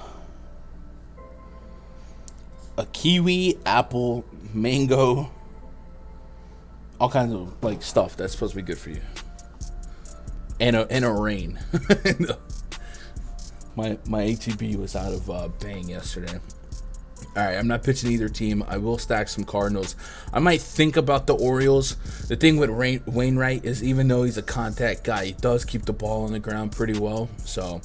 kiwi, apple, mango, all kinds of like stuff that's supposed to be good for you, and a rain. my ATB was out of bang yesterday. All right, I'm not pitching either team. I will stack some Cardinals. I might think about the Orioles. The thing with Wainwright is, even though he's a contact guy, he does keep the ball on the ground pretty well. So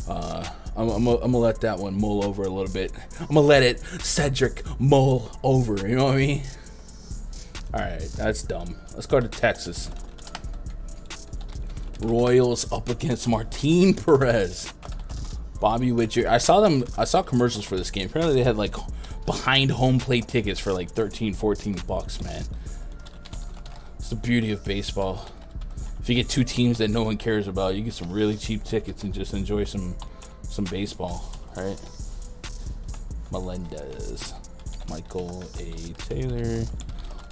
I'm gonna let that one mull over a little bit. I'm gonna let it Cedric mull over. You know what I mean? All right, that's dumb. Let's go to Texas. Royals up against Martin Perez. Bobby Witt. I saw commercials for this game. Apparently they had like behind home plate tickets for like $13-14, man. It's the beauty of baseball. If you get two teams that no one cares about, you get some really cheap tickets and just enjoy some baseball, right? Melendez, Michael A. Taylor,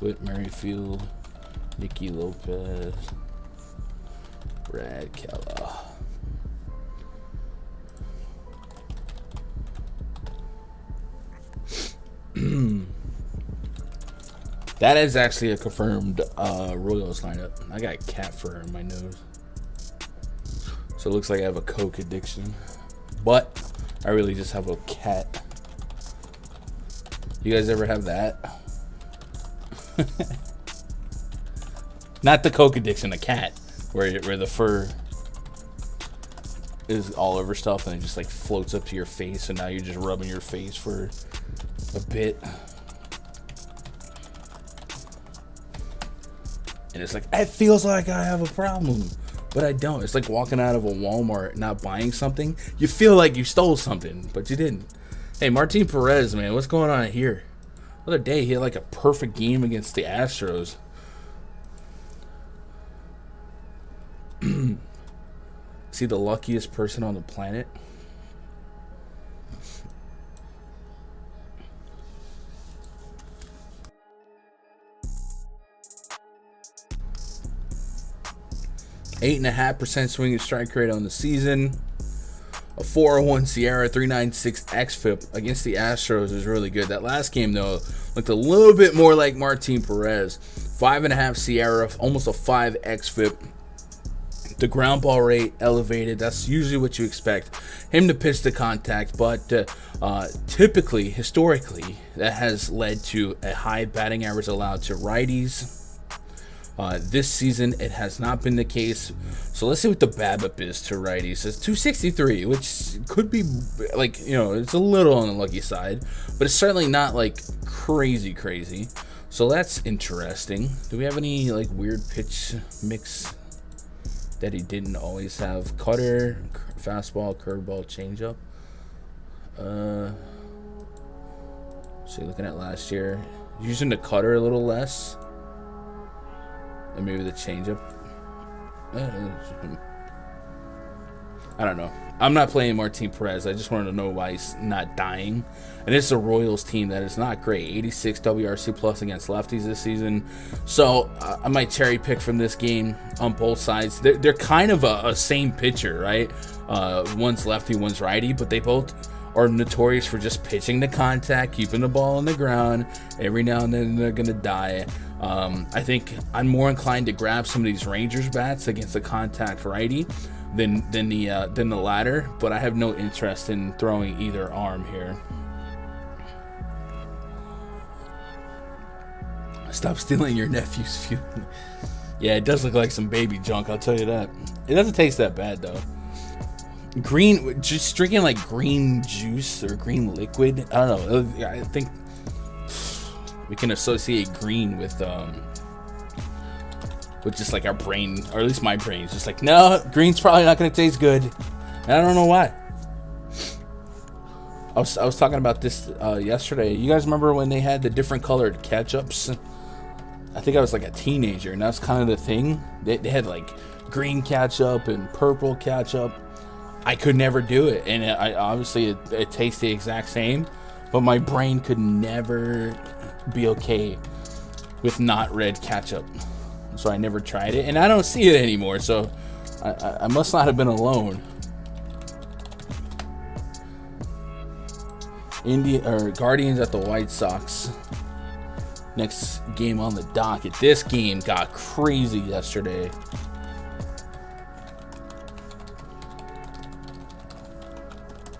Whit Merrifield, Nicky Lopez, Brad Keller. That is actually a confirmed Royals lineup. I got cat fur in my nose, so it looks like I have a Coke addiction, but I really just have a cat. You guys ever have that? Not the Coke addiction, the cat, where the fur is all over stuff and it just like floats up to your face, and now you're just rubbing your face for a bit. And it's like, it feels like I have a problem, but I don't. It's like walking out of a Walmart not buying something. You feel like you stole something, but you didn't. Hey, Martin Perez, man, what's going on here? The other day, he had like a perfect game against the Astros. Is he the luckiest person on the planet? .5% swinging strike rate on the season. A 401 Sierra, 396 xFIP against the Astros is really good. That last game, though, looked a little bit more like Martin Perez. 5.5 Sierra, almost a 5 xFIP. The ground ball rate elevated. That's usually what you expect him to pitch to contact, but typically, historically, that has led to a high batting average allowed to righties. This season, it has not been the case. So let's see what the BABIP is to righties. It's 263, which could be like, it's a little on the lucky side, but it's certainly not like crazy. So that's interesting. Do we have any like weird pitch mix that he didn't always have? Cutter, fastball, curveball, changeup. So looking at last year, using the cutter a little less, and maybe the changeup. I don't know. I'm not playing Martin Perez. I just wanted to know why he's not dying. And it's a Royals team that is not great. 86 WRC plus against lefties this season. So I might cherry pick from this game on both sides. They're kind of a same pitcher, right? One's lefty, one's righty, but they both are notorious for just pitching to contact, keeping the ball on the ground. Every now and then they're going to die. I think I'm more inclined to grab some of these Rangers bats against the contact righty than the latter, but I have no interest in throwing either arm here. Stop stealing your nephew's fuel. Yeah, it does look like some baby junk, I'll tell you that. It doesn't taste that bad though. Green, just drinking like green juice or green liquid. I don't know. I think we can associate green with just like our brain, or at least my brain is just like, no, green's probably not going to taste good. And I don't know why. I was talking about this yesterday. You guys remember when they had the different colored ketchups? I think I was like a teenager, and that's kind of the thing. They had like green ketchup and purple ketchup. I could never do it, and obviously it tastes the exact same, but my brain could never be okay with not red ketchup. So I never tried it, and I don't see it anymore, so I must not have been alone. Guardians at the White Sox. Next game on the docket. This game got crazy yesterday.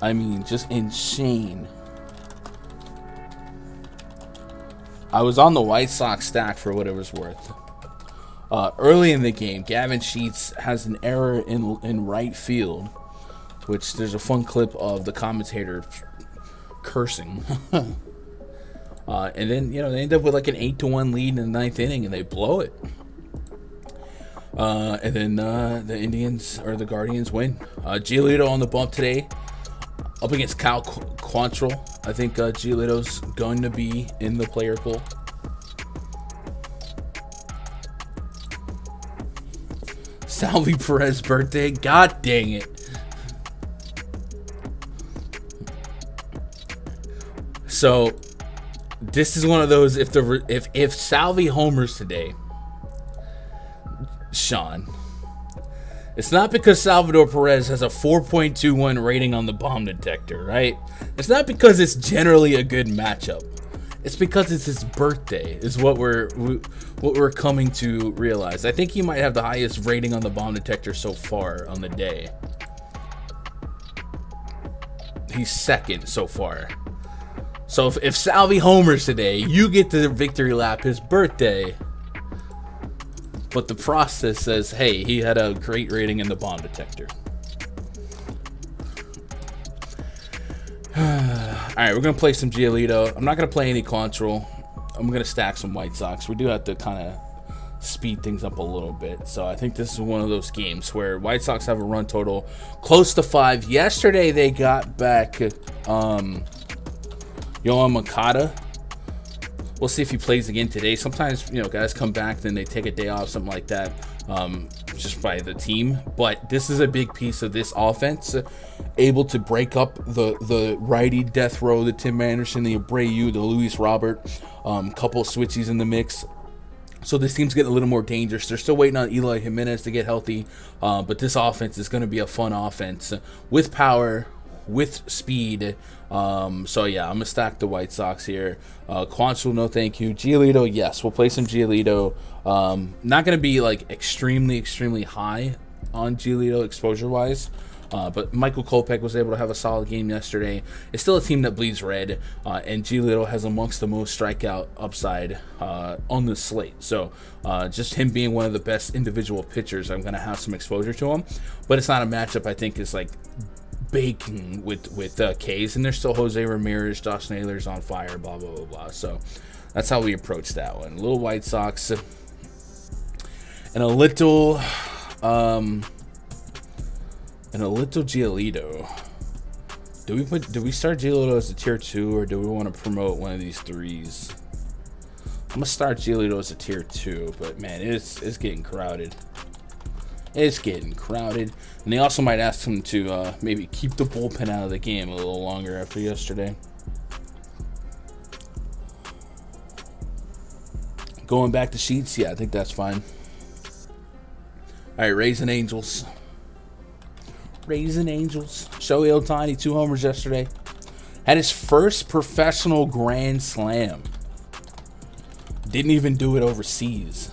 I mean, just insane. I was on the White Sox stack for what it was worth. Early in the game, Gavin Sheets has an error in right field, which there's a fun clip of the commentator cursing. And then, they end up with like an 8-1 lead in the ninth inning, and they blow it. And then the Indians or the Guardians win. Giolito on the bump today, up against Cal Quantrill. I think Giolito's going to be in the player pool. Salvi Perez birthday. God dang it. So this is one of those, if Salvi homers today, Sean, it's not because Salvador Perez has a 4.21 rating on the bomb detector, right? It's not because it's generally a good matchup. It's because it's his birthday, is what we're coming to realize. I think he might have the highest rating on the bomb detector so far on the day. He's second so far. So if Salvi homers today, you get the victory lap his birthday. But the process says, hey, he had a great rating in the bomb detector. All right, we're going to play some Giolito. I'm not going to play any Quantrill. I'm going to stack some White Sox. We do have to kind of speed things up a little bit. So I think this is one of those games where White Sox have a run total close to 5. Yesterday, they got back Yohan Moncada. We'll see if he plays again today. Sometimes, guys come back, then they take a day off, something like that, just by the team. But this is a big piece of this offense, able to break up the righty death row, the Tim Anderson, the Abreu, the Luis Robert, couple of switchies in the mix. So this team's getting a little more dangerous. They're still waiting on Eloy Jimenez to get healthy, but this offense is going to be a fun offense with power, with speed. So yeah, I'm gonna stack the White Sox here. Quantrill, no thank you. Giolito, yes, we'll play some Giolito. Not gonna be like extremely high on Giolito exposure-wise. But Michael Kopech was able to have a solid game yesterday. It's still a team that bleeds red, and Giolito has amongst the most strikeout upside on the slate. So just him being one of the best individual pitchers, I'm going to have some exposure to him. But it's not a matchup I think is like baking with K's, and there's still Jose Ramirez, Josh Naylor's on fire, blah, blah, blah, blah. So that's how we approach that one. A little White Sox and a little... And a little Giolito. Do we start Giolito as a tier 2, or do we want to promote one of these threes? I'm gonna start Giolito as a tier 2, but man, it's getting crowded. It's getting crowded, and they also might ask him to maybe keep the bullpen out of the game a little longer after yesterday. Going back to sheets, yeah, I think that's fine. All right, Rays and Angels. Raising Angels. Shohei Ohtani, 2 homers yesterday. Had his first professional grand slam. Didn't even do it overseas.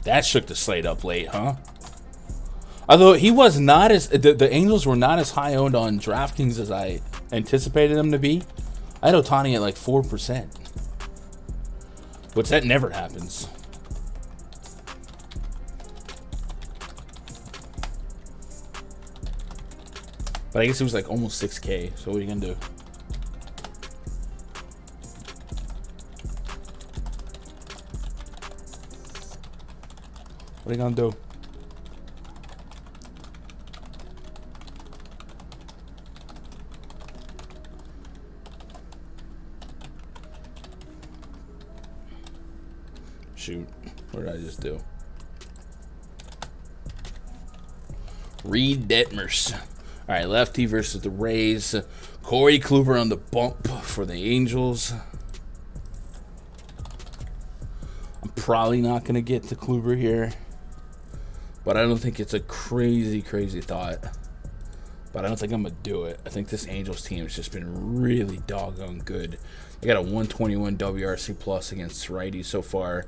That shook the slate up late, huh? Although he was not as... The Angels were not as high owned on DraftKings as I anticipated them to be. I had Ohtani at like 4%. Which that never happens. But I guess it was like almost 6K. So what are you going to do? What are you going to do? Shoot. What did I just do? Reed Detmers. All right, lefty versus the Rays. Corey Kluber on the bump for the Angels. I'm probably not going to get to Kluber here, but I don't think it's a crazy thought. But I don't think I'm going to do it. I think this Angels team has just been really doggone good. They got a 121 WRC plus against righties so far.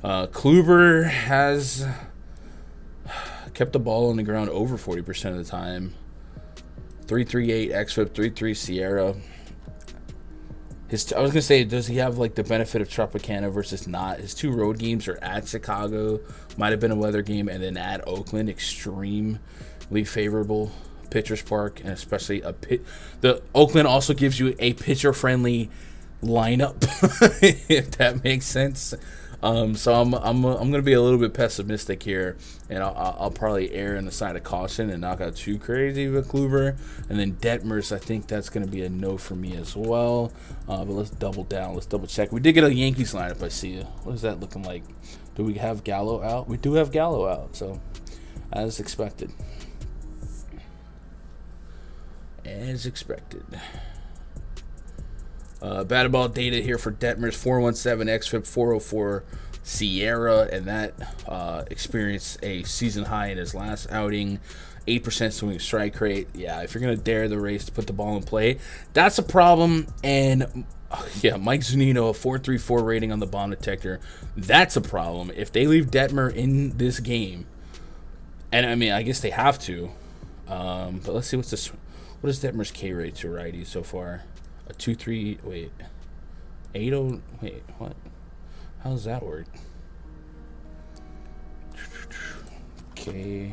Kluber has kept the ball on the ground over 40% of the time. 3.38 xFIP, 3.3 Sierra. I was gonna say, does he have like the benefit of Tropicana versus not? His 2 road games are at Chicago, might have been a weather game, and then at Oakland, extremely favorable pitchers park, and especially the Oakland also gives you a pitcher friendly lineup, if that makes sense. So I'm gonna be a little bit pessimistic here, and I'll probably err on the side of caution and not go too crazy with Kluber. And then Detmers, I think that's gonna be a no for me as well. But let's double down. Let's double check. We did get a Yankees lineup. I see you. What is that looking like? Do we have Gallo out? We do have Gallo out. So as expected. As expected. Batted ball data here for Detmers, 417 xFIP, 404 Sierra, and that experienced a season high in his last outing. 8% swing strike rate. Yeah, if you're going to dare the Rays to put the ball in play, that's a problem. And yeah, Mike Zunino, a 4.34 rating on the bomb detector. That's a problem. If they leave Detmer in this game, and I mean, I guess they have to. But let's see what is Detmer's K rate to righties so far? A 2.3, wait, 8.0, wait, what? How does that work? Okay.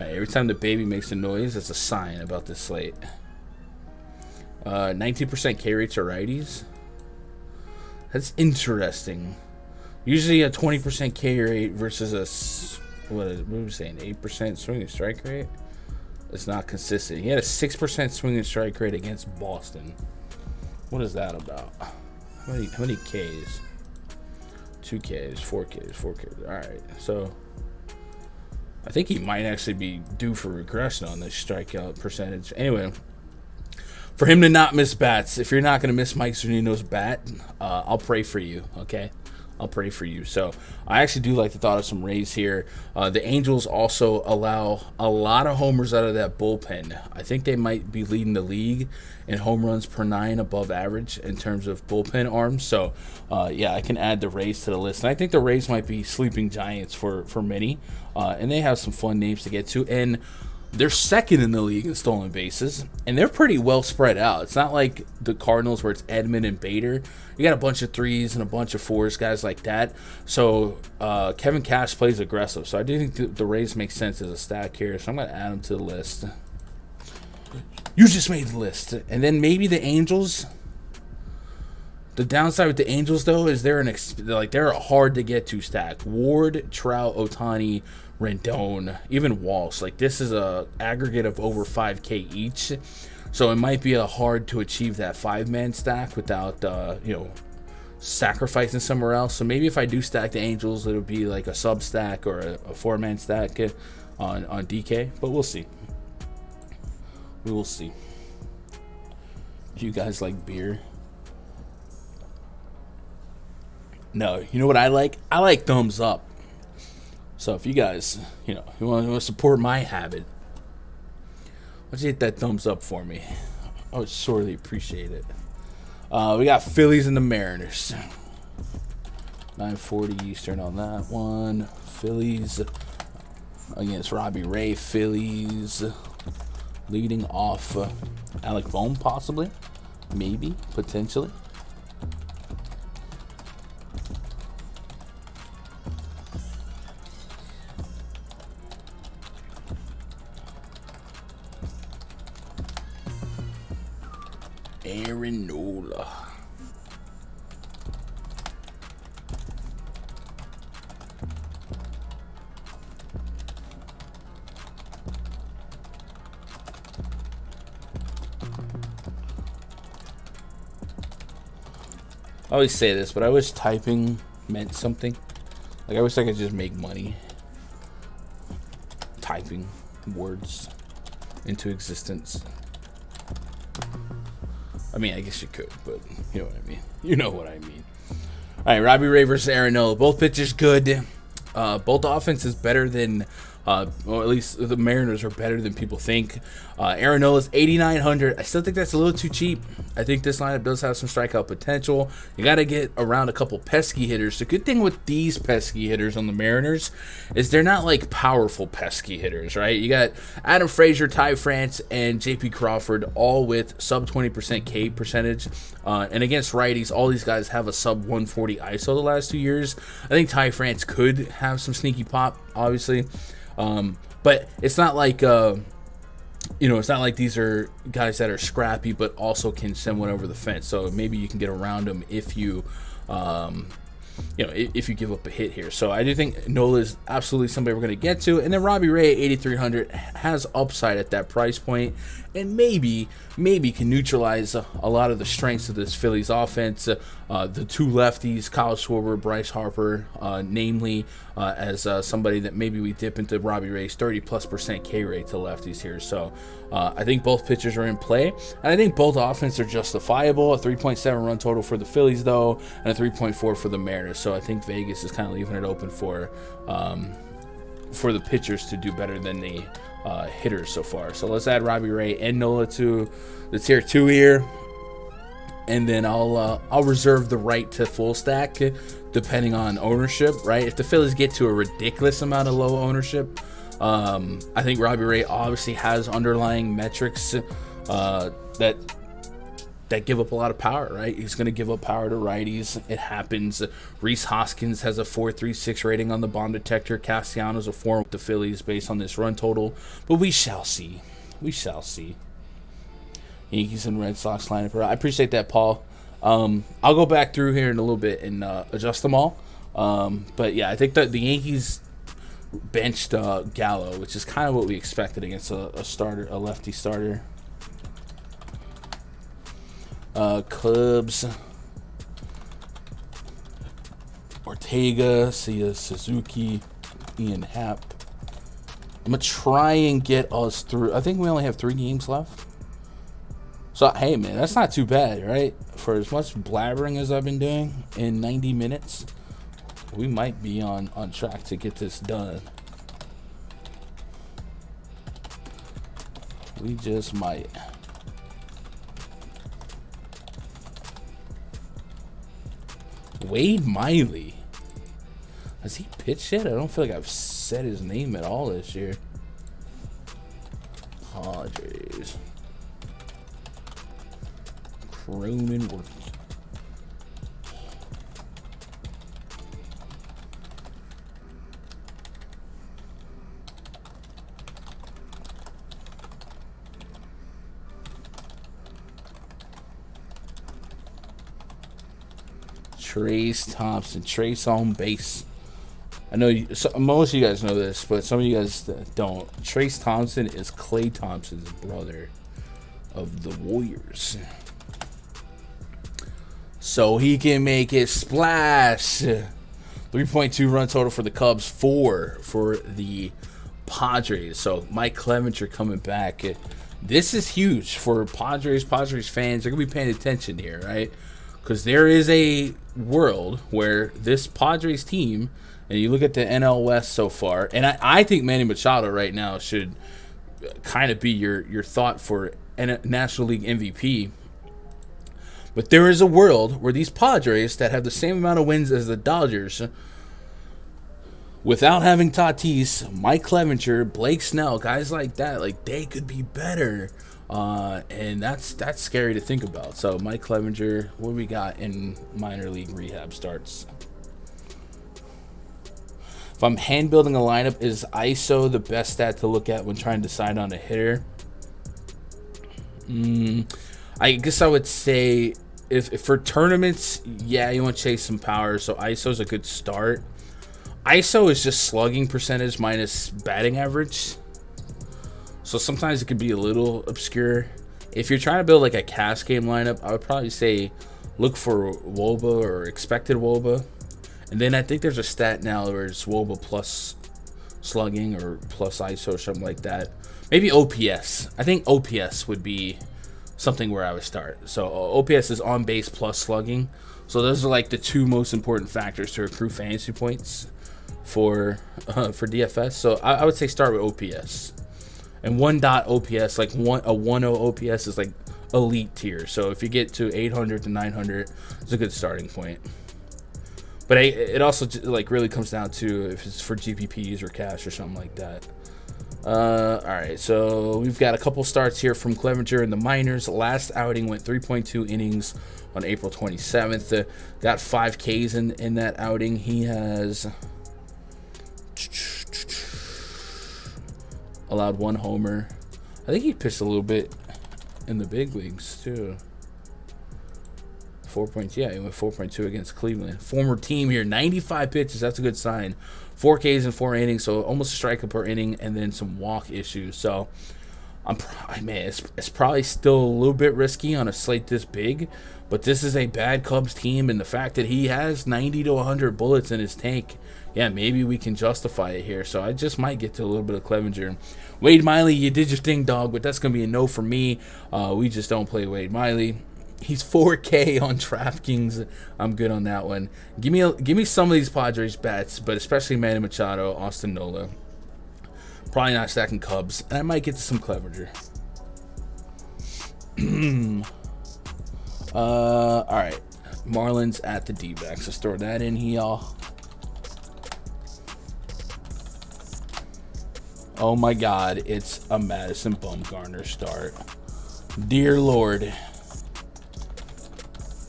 Right, every time the baby makes a noise, that's a sign about this slate. 19% K rate to righties. That's interesting. Usually a 20% K rate versus a what are we saying? 8% swing and strike rate. It's not consistent. He had a 6% swing and strike rate against Boston. What is that about? How many Ks? 2 Ks, 4 Ks, 4 Ks. All right, so I think he might actually be due for regression on this strikeout percentage. Anyway, for him to not miss bats, if you're not going to miss Mike Zunino's bat, I'll pray for you. Okay, I'll pray for you. So I actually do like the thought of some Rays here. The Angels also allow a lot of homers out of that bullpen. I think they might be leading the league in home runs per 9 above average in terms of bullpen arms. So, yeah, I can add the Rays to the list. And I think the Rays might be sleeping giants for many. And they have some fun names to get to. And they're second in the league in stolen bases, and they're pretty well spread out. It's not like the Cardinals where it's Edman and Bader. You got a bunch of 3s and a bunch of 4s, guys like that. So Kevin Cash plays aggressive. So I do think the Rays make sense as a stack here. So I'm going to add them to the list. You just made the list. And then maybe the Angels. The downside with the Angels, though, is they're a hard to get to stack. Ward, Trout, Ohtani, Rendon, even Walsh. Like, this is a aggregate of over 5K each. So it might be a hard to achieve that 5-man stack without, sacrificing somewhere else. So maybe if I do stack the Angels, it'll be like a sub stack or a 4-man stack on DK. But we'll see. We will see. You guys like beer? No, you know what I like? I like thumbs up. So if you guys, you want to support my habit, why don't you hit that thumbs up for me? I would sorely appreciate it. We got Phillies and the Mariners. 9:40 Eastern on that one. Phillies against Robbie Ray. Phillies leading off Alec Bohm, possibly. Maybe. Potentially. Aaron Nola. I always say this, but I wish typing meant something. Like, I wish I could just make money typing words into existence. I mean, I guess you could, but you know what I mean. You know what I mean. All right, Robbie Ray versus Aaron Nola. Both pitchers good. Both offenses better than, or at least the Mariners are better than people think. Aaron Nola's 8,900. I still think that's a little too cheap. I think this lineup does have some strikeout potential. You got to get around a couple pesky hitters. The good thing with these pesky hitters on the Mariners is they're not like powerful pesky hitters, right? You got Adam Frazier, Ty France, and J.P. Crawford all with sub 20% K percentage. And against righties, all these guys have a sub 140 ISO the last 2 years. I think Ty France could have some sneaky pop, obviously. But it's not like, it's not like these are guys that are scrappy, but also can send one over the fence. So maybe you can get around them if you, if you give up a hit here. So I do think Nola is absolutely somebody we're going to get to. And then Robbie Ray at 8,300 has upside at that price point, and maybe can neutralize a lot of the strengths of this Phillies offense. The two lefties, Kyle Schwarber, Bryce Harper, namely, as somebody that maybe we dip into Robbie Ray's 30+% K rate to lefties here. So I think both pitchers are in play, and I think both offenses are justifiable. A 3.7 run total for the Phillies, though, and a 3.4 for the Mariners. So I think Vegas is kind of leaving it open for the pitchers to do better than the hitters so far. So let's add Robbie Ray and Nola to the tier 2 here, and then I'll reserve the right to full stack depending on ownership, right? If the Phillies get to a ridiculous amount of low ownership, I think Robbie Ray obviously has underlying metrics that give up a lot of power, right? He's going to give up power to righties. It happens. Rhys Hoskins has a 4.36 rating on the bomb detector. Castellanos a 4 with the Phillies based on this run total. But we shall see. We shall see. Yankees and Red Sox lineup. I appreciate that, Paul. I'll go back through here in a little bit and adjust them all. But yeah, I think that the Yankees benched Gallo, which is kind of what we expected against a lefty starter. Cubs, Ortega, Sia Suzuki, Ian Happ. I'm going to try and get us through. I think we only have 3 games left. So, hey, man, that's not too bad, right? For as much blabbering as I've been doing in 90 minutes, we might be on track to get this done. We just might. Wade Miley. Has he pitched yet? I don't feel like I've said his name at all this year. Padres. Roman Work. Trace Thompson. Trace on base. I know most of you guys know this, but some of you guys don't. Trace Thompson is Klay Thompson's brother of the Warriors. So he can make it splash. 3.2 run total for the Cubs, 4 for the Padres. So Mike Clevenger coming back. This is huge for Padres fans. They're going to be paying attention here, right? Because there is a world where this Padres team, and you look at the NL West so far, and I think Manny Machado right now should kind of be your thought for National League MVP. But there is a world where these Padres that have the same amount of wins as the Dodgers, without having Tatis, Mike Clevenger, Blake Snell, guys like that, like they could be better. And that's scary to think about. So Mike Clevenger, what do we got in minor league rehab starts? If I'm hand building a lineup, is ISO the best stat to look at when trying to decide on a hitter? I guess I would say if for tournaments, yeah, you want to chase some power, so ISO is a good start. ISO is just slugging percentage minus batting average. So sometimes it could be a little obscure. If you're trying to build like a cash game lineup, I would probably say look for WOBA or expected WOBA. And then I think there's a stat now where it's WOBA plus slugging or plus ISO or something like that. Maybe OPS. I think OPS would be something where I would start. So OPS is on base plus slugging. So those are like the two most important factors to accrue fantasy points for DFS. So I would say start with OPS. And 1.0 OPS, like a 1.0 OPS is like elite tier. So if you get to 800 to 900, it's a good starting point. But it also like really comes down to if it's for GPPs or cash or something like that. All right, so we've got a couple starts here from Clevenger in the minors. Last outing went 3.2 innings on April 27th. Got 5 Ks in that outing. He has allowed 1 homer. I think he pitched a little bit in the big leagues too. 4 points, yeah, he went 4.2 against Cleveland. Former team here, 95 pitches. That's a good sign. 4 Ks in 4 innings, so almost a strikeout per inning, and then some walk issues. So, it's probably still a little bit risky on a slate this big, but this is a bad Cubs team, and the fact that he has 90 to 100 bullets in his tank, yeah, maybe we can justify it here. So I just might get to a little bit of Clevenger. Wade Miley, you did your thing, dog, but that's going to be a no for me. We just don't play Wade Miley. He's 4K on DraftKings. I'm good on that one. Give me some of these Padres bets, but especially Manny Machado, Austin Nola. Probably not stacking Cubs. And I might get to some Clevenger. All right. Marlins at the D-backs. Let's throw that in here, y'all. Oh my God, it's a Madison Bumgarner start. Dear Lord.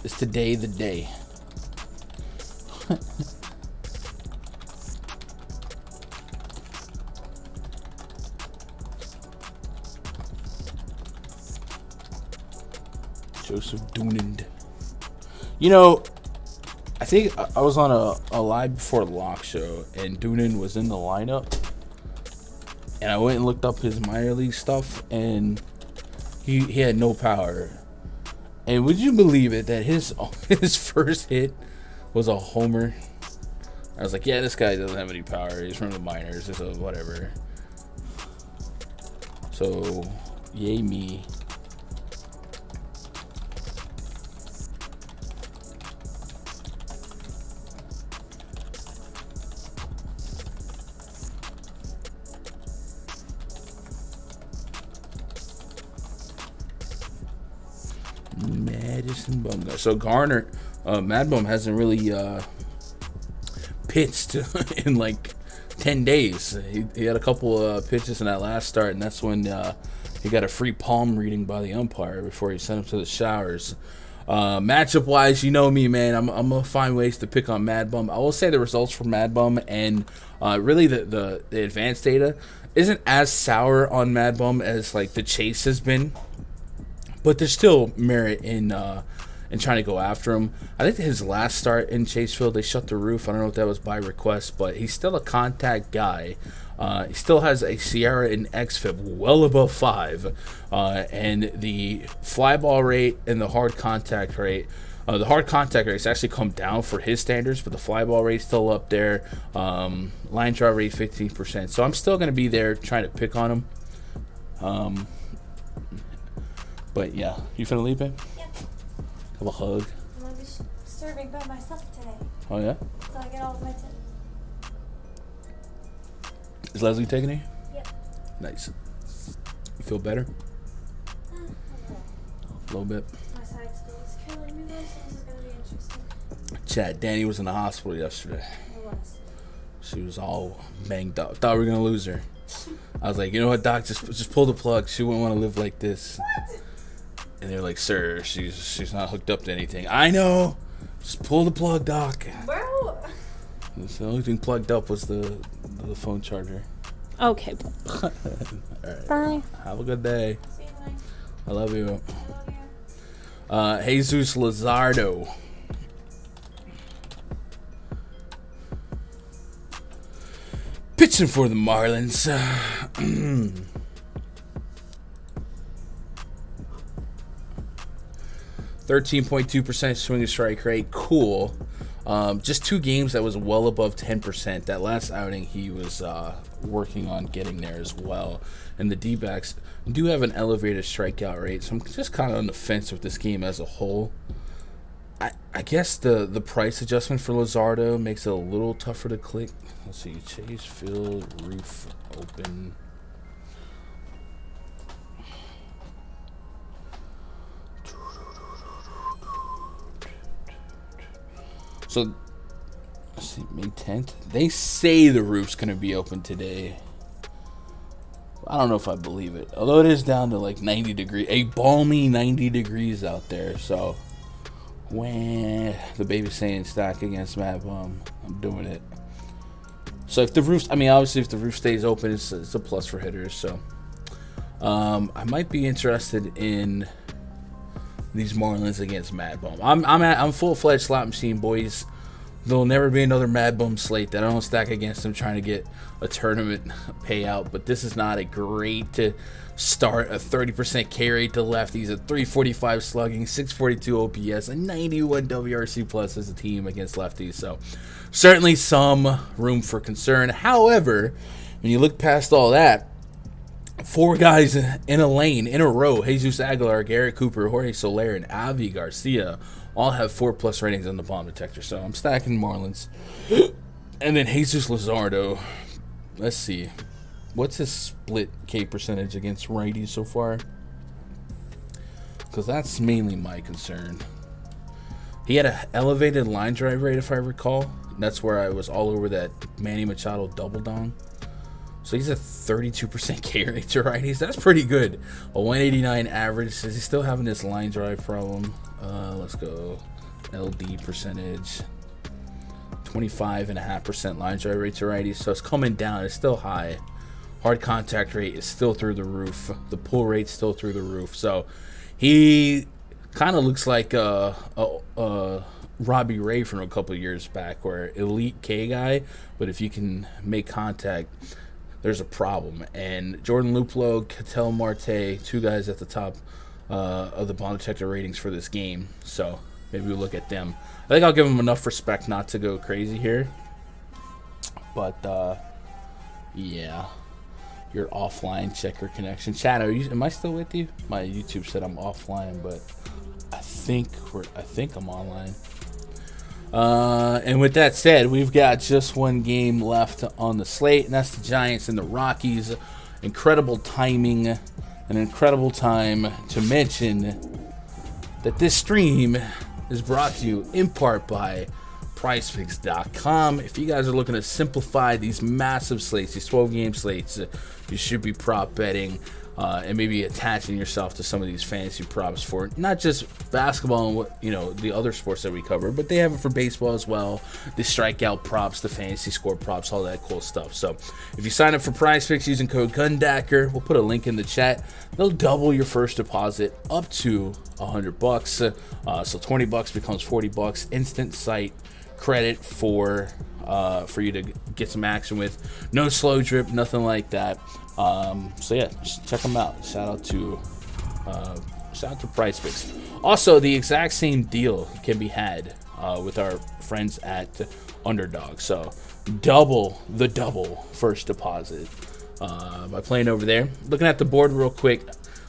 Is today the day? Joseph Dunand. You know, I think I was on a live before lock show, and Dunand was in the lineup, and I went and looked up his minor league stuff, and he had no power. And would you believe it that his first hit was a homer? I was like, yeah, this guy doesn't have any power. He's from the minors, so whatever. So, yay me. Madison Bumgarner. So Garner, Mad Bum hasn't really pitched in like 10 days. He had a couple pitches in that last start, and that's when he got a free palm reading by the umpire before he sent him to the showers. Matchup wise, you know me, man. I'm gonna find ways to pick on Mad Bum. I will say the results for Mad Bum and really the advanced data isn't as sour on Mad Bum as like the chase has been, but there's still merit in trying to go after him. I think his last start in Chase Field, they shut the roof. I don't know if that was by request, but he's still a contact guy. He still has a Sierra and xFIP well above 5, and the fly ball rate and the hard contact rate. The hard contact rate's actually come down for his standards, but the fly ball rate's still up there. Line drive rate 15%. So I'm still going to be there trying to pick on him. But yeah, you finna leave, babe? Yep. Have a hug. I'm going to be serving by myself today. Oh yeah? So I get all of my tips. Is Leslie taking it? Yep. Nice. You feel better? A little bit. My side still is killing me though, so this is going to be interesting. Chad, Danny was in the hospital yesterday. It was. She was all banged up. Thought we were gonna lose her. I was like, you know what, Doc, just pull the plug. She wouldn't want to live like this. What? And they're like, sir, she's not hooked up to anything. I know. Just pull the plug, Doc. Bro. The only thing plugged up was the phone charger. Okay. All right. Bye. Have a good day. See you tonight. I love you. I love you. Jesus Luzardo. Pitching for the Marlins. 13.2% swing and strike rate. Cool. Just 2 games that was well above 10%. That last outing he was working on getting there as well. And the D-backs do have an elevated strikeout rate, so I'm just kind of on the fence with this game as a whole. I guess the price adjustment for Luzardo makes it a little tougher to click. Let's see, Chase Field, roof open. So, let's see, May 10th. They say the roof's going to be open today. I don't know if I believe it. Although it is down to like 90 degrees. A balmy 90 degrees out there. So, when the baby's saying stack against Mad Bum, I'm doing it. So, if the roof, I mean, obviously, if the roof stays open, it's a plus for hitters. So, I might be interested in these Marlins against Mad Bum. I'm full-fledged slot machine, boys. There'll never be another Mad Bum slate that I don't stack against him trying to get a tournament payout. But this is not a great to start. A 30% K rate to lefties, a 345 slugging, 642 OPS, a 91 WRC plus as a team against lefties. So certainly some room for concern. However, when you look past all that, 4 guys in a lane, in a row, Jesus Aguilar, Garrett Cooper, Jorge Soler, and Avi Garcia, all have 4+ ratings on the bomb detector. So I'm stacking Marlins. And then Jesus Luzardo, let's see. What's his split K percentage against righties so far? Because that's mainly my concern. He had an elevated line drive rate, if I recall. That's where I was all over that Manny Machado double dong. So he's a 32% K rate to righties. That's pretty good. A 189 average. Is he still having this line drive problem? Let's go. LD percentage. 25.5% line drive rate to righties. So it's coming down. It's still high. Hard contact rate is still through the roof. The pull rate's still through the roof. So he kind of looks like Robbie Ray from a couple years back, where elite K guy, but if you can make contact, there's a problem. And Jordan Luplow, Ketel Marte, 2 guys at the top of the bomb detector ratings for this game. So maybe we'll look at them. I think I'll give them enough respect not to go crazy here. But, yeah. Your offline, check your connection. Chad, am I still with you? My YouTube said I'm offline, but I think I'm online. And with that said, we've got just one game left on the slate, and that's the Giants and the Rockies. Incredible timing, an incredible time to mention that this stream is brought to you in part by PrizePicks.com. If you guys are looking to simplify these massive slates, these 12-game slates, you should be prop betting and maybe attaching yourself to some of these fantasy props for not just basketball and what, you know, the other sports that we cover, but they have it for baseball as well. The strikeout props, the fantasy score props, all that cool stuff. So if you sign up for PrizePicks using code GUNDACKER, we'll put a link in the chat. They'll double your first deposit up to $100. So $20 becomes $40. Instant site credit for you to get some action with. No slow drip, nothing like that. So yeah, just check them out. Shout out to PrizePicks. Also, the exact same deal can be had with our friends at Underdog. So double first deposit by playing over there. Looking at the board real quick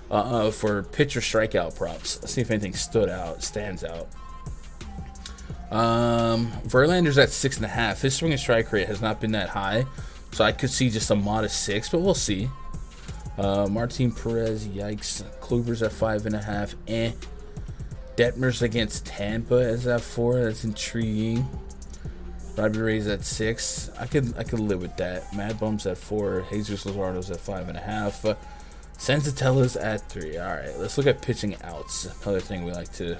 for pitcher strikeout props. Let's see if anything stands out. Verlander's at 6.5. His swing and strike rate has not been that high, so I could see just a modest 6, but we'll see. Martin Perez, yikes. Kluber's at 5.5. Detmer's against Tampa is at 4. That's intriguing. Robbie Ray's at 6. I could live with that. Mad Bum's at 4. Jesus Luzardo's at 5.5. Senzatella's at 3. All right, let's look at pitching outs. Another thing we like to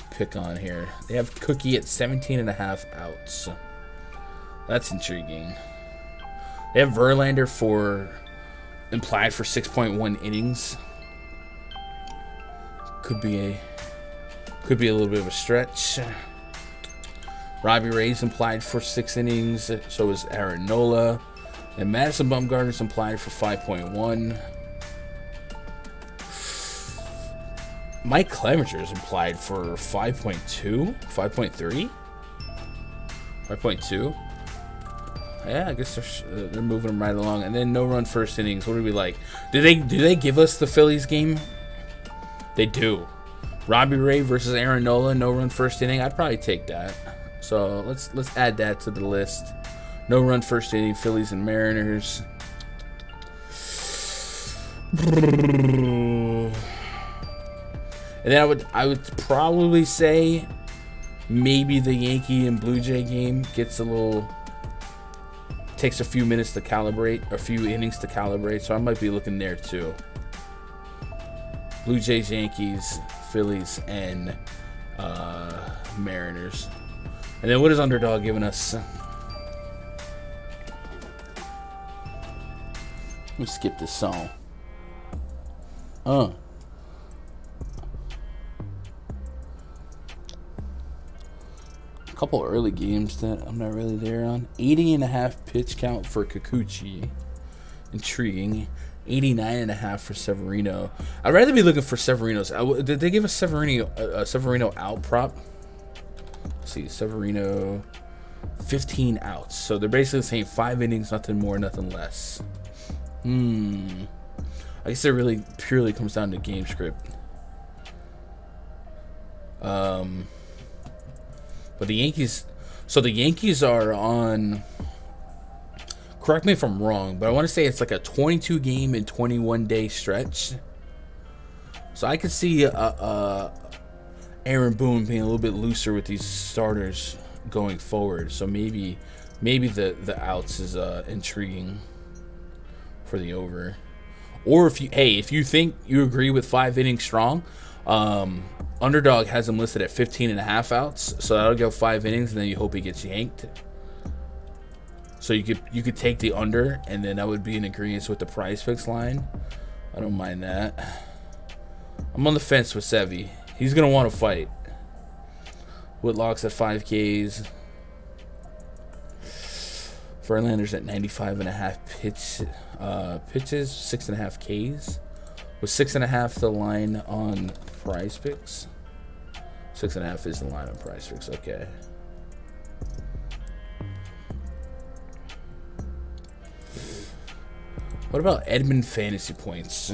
pick on here. They have Cookie at 17.5 outs. That's intriguing. They have Verlander implied for 6.1 innings. Could be a little bit of a stretch. Robbie Ray's implied for 6 innings. So is Aaron Nola. And Madison Bumgarner's implied for 5.1. Mike Clevenger is implied for 5.2, 5.3, 5.2. Yeah, I guess they're moving them right along. And then no run first innings. What do we like? Do they give us the Phillies game? They do. Robbie Ray versus Aaron Nola, no run first inning. I'd probably take that. So let's add that to the list. No run first inning, Phillies and Mariners. And then I would probably say maybe the Yankee and Blue Jay game takes a few minutes to calibrate, a few innings to calibrate, so I might be looking there too. Blue Jays, Yankees, Phillies, and Mariners. And then what is Underdog giving us? Let me skip this song. Couple early games that I'm not really there on. 80.5 pitch count for Kikuchi. Intriguing. 89.5 for Severino. I'd rather be looking for Severinos. Did they give a Severino out prop? Let's see, Severino 15 outs. So they're basically saying 5 innings, nothing more, nothing less. I guess it really purely comes down to game script. But the Yankees are on, correct me if I'm wrong, but I want to say it's like a 22 game and 21 day stretch. So I could see Aaron Boone being a little bit looser with these starters going forward. So maybe the outs is intriguing for the over. Or if you think you agree with 5 innings strong, Underdog has him listed at 15.5 outs, so that'll go 5 innings, and then you hope he gets yanked. So you could take the under, and then that would be in agreement with the PrizePicks line. I don't mind that. I'm on the fence with Sevy. He's gonna want to fight. Whitlock's at 5 Ks. Verlander's at 95.5 pitches, 6.5 Ks. With 6.5 the line on PrizePicks. 6.5 is the line on PrizePicks. Okay. What about Edmund fantasy points?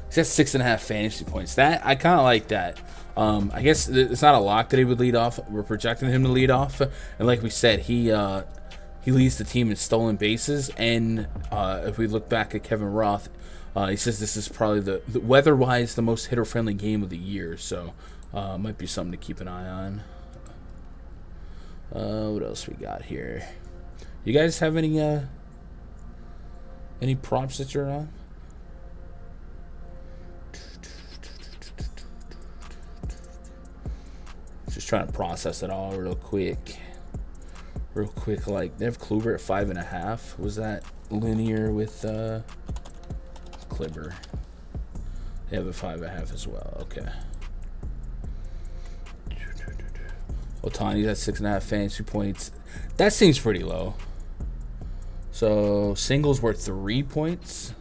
He's got 6.5 fantasy points. That I kind of like that. I guess it's not a lock that he would lead off. We're projecting him to lead off, and like we said, he leads the team in stolen bases. And if we look back at Kevin Roth, He says this is probably the weather-wise the most hitter-friendly game of the year, so might be something to keep an eye on. What else we got here? You guys have any props that you're on? Just trying to process it all real quick. Like, they have Kluber at 5.5. Was that linear with Kluber? They have a 5.5 as well. Okay. Ohtani's at 6.5 fantasy points. That seems pretty low. So singles worth 3 points,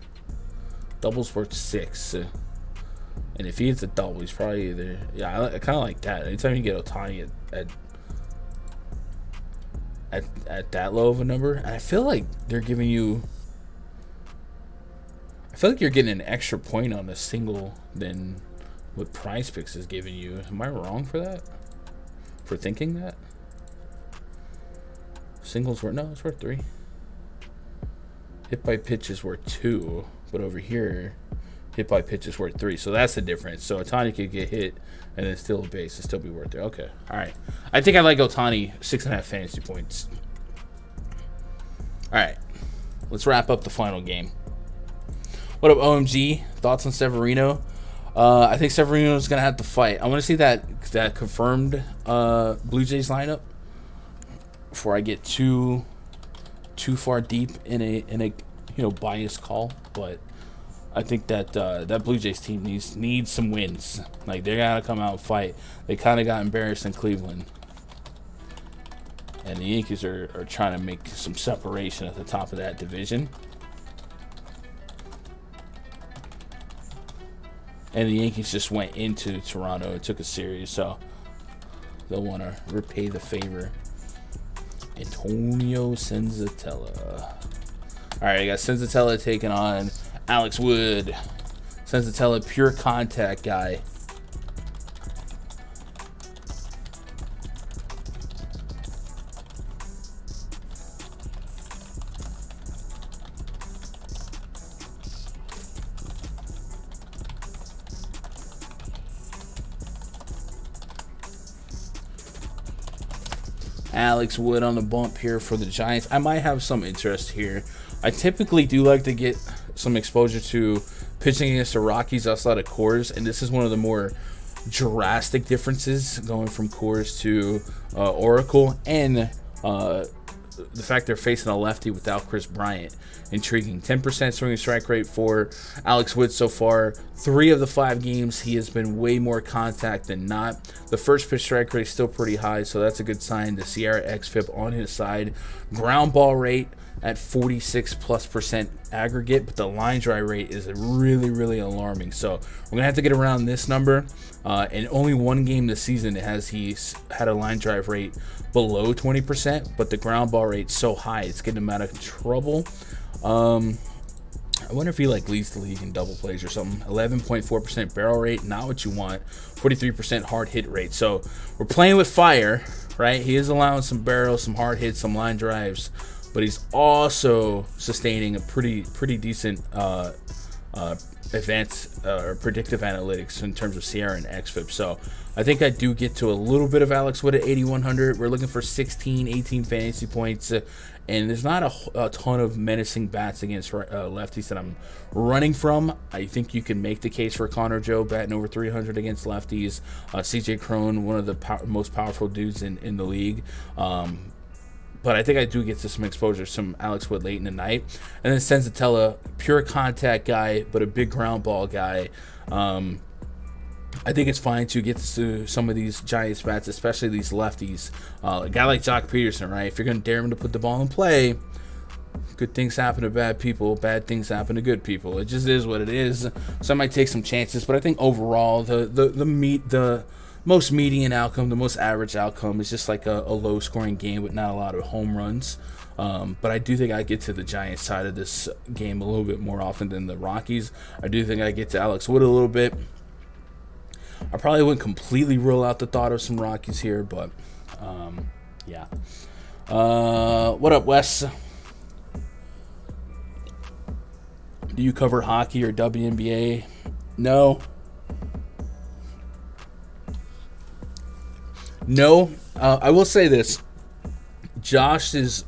doubles worth 6. And if he hits a double, he's probably either. Yeah, I kind of like that. Anytime you get Ohtani at that low of a number, and I feel like they're giving you. I feel like you're getting an extra point on a single than what PrizePicks is giving you. Am I wrong for that? For thinking that? Singles worth no, it's worth 3. Hit by pitch is worth 2, but over here, hit by pitch is worth 3. So that's the difference. So Ohtani could get hit and then still a base and still be worth 3. Okay, all right. I think I like Ohtani 6.5 fantasy points. All right, let's wrap up the final game. What up, OMG? Thoughts on Severino? I think Severino's gonna have to fight. I want to see that confirmed Blue Jays lineup before I get too far deep in a biased call. But I think that that Blue Jays team needs some wins. Like, they gotta come out and fight. They kind of got embarrassed in Cleveland, and the Yankees are trying to make some separation at the top of that division. And the Yankees just went into Toronto and took a series, so they'll want to repay the favor. Antonio Senzatella. All right, I got Senzatella taking on Alex Wood. Senzatella, pure contact guy. Alex Wood on the bump here for the Giants. I might have some interest here. I typically do like to get some exposure to pitching against the Rockies outside of Coors, and this is one of the more drastic differences going from Coors to Oracle, and the fact they're facing a lefty without Chris Bryant. Intriguing. 10% swinging strike rate for Alex Wood so far. 3 of the 5 games, he has been way more contact than not. The first pitch strike rate is still pretty high, so that's a good sign. The Sierra xFIP on his side. Ground ball rate at 46+% aggregate, but the line drive rate is really, really alarming. So we're going to have to get around this number. In only one game this season he's had a line drive rate below 20%, but the ground ball rate's so high, it's getting him out of trouble. I wonder if he leads the league in double plays or something. 11.4% barrel rate, not what you want. 43% hard hit rate. So we're playing with fire, right? He is allowing some barrels, some hard hits, some line drives, but he's also sustaining a pretty decent advanced or predictive analytics in terms of Sierra and xFIP. So I think I do get to a little bit of Alex Wood at 8,100. We're looking for 16, 18 fantasy points. And there's not a ton of menacing bats against lefties that I'm running from. I think you can make the case for Connor Joe batting over 300 against lefties. CJ Cron, one of the most powerful dudes in the league. But I think I do get to some exposure, some Alex Wood late in the night. And then Senzatella, pure contact guy, but a big ground ball guy. I think it's fine to get to some of these Giants bats, especially these lefties. A guy like Jock Peterson, right? If you're going to dare him to put the ball in play, good things happen to bad people. Bad things happen to good people. It just is what it is. So I might take some chances, but I think overall the most median outcome, the most average outcome is just like a low-scoring game with not a lot of home runs. But I do think I get to the Giants side of this game a little bit more often than the Rockies. I do think I get to Alex Wood a little bit. I probably wouldn't completely rule out the thought of some Rockies here, but yeah. What up, Wes? Do you cover hockey or WNBA? No. No. I will say this. Josh is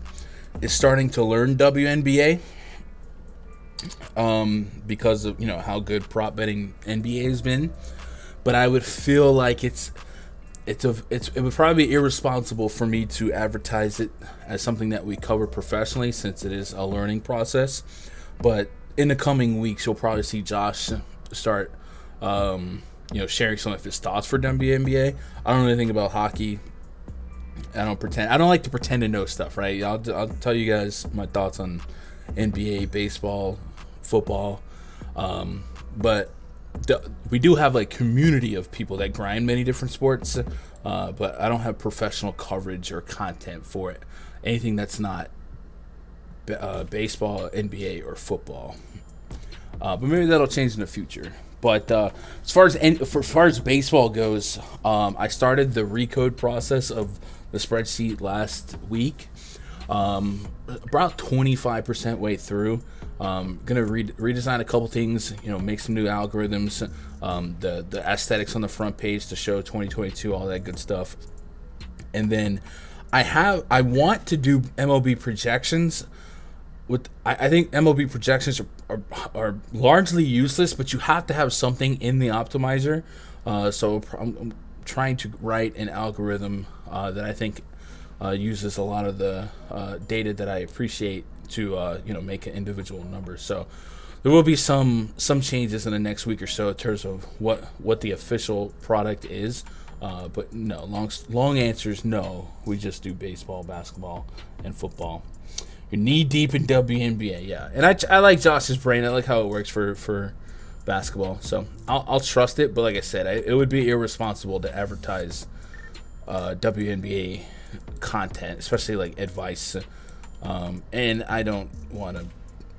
starting to learn WNBA because of how good prop betting NBA has been. But I would feel like it would probably be irresponsible for me to advertise it as something that we cover professionally, since it is a learning process. But in the coming weeks, you'll probably see Josh start, sharing some of his thoughts for WNBA. I don't know anything about hockey. I don't like to pretend to know stuff, right? I'll tell you guys my thoughts on NBA, baseball, football, but we do have like community of people that grind many different sports, but I don't have professional coverage or content for it. Anything that's not baseball, NBA, or football. But maybe that'll change in the future. But as far as baseball goes, I started the recode process of the spreadsheet last week. About 25% way through. Gonna redesign a couple things, make some new algorithms, the aesthetics on the front page to show 2022, all that good stuff. And then I want to do MLB projections. I think MLB projections are largely useless, but you have to have something in the optimizer. So I'm trying to write an algorithm that I think uses a lot of the data that I appreciate to make an individual number. So there will be some changes in the next week or so in terms of what the official product is. But no, long answer is no. We just do baseball, basketball, and football. You're knee deep in WNBA, yeah. And I like Josh's brain. I like how it works for basketball. So I'll trust it. But like I said, it would be irresponsible to advertise WNBA content, especially like advice. And I don't want to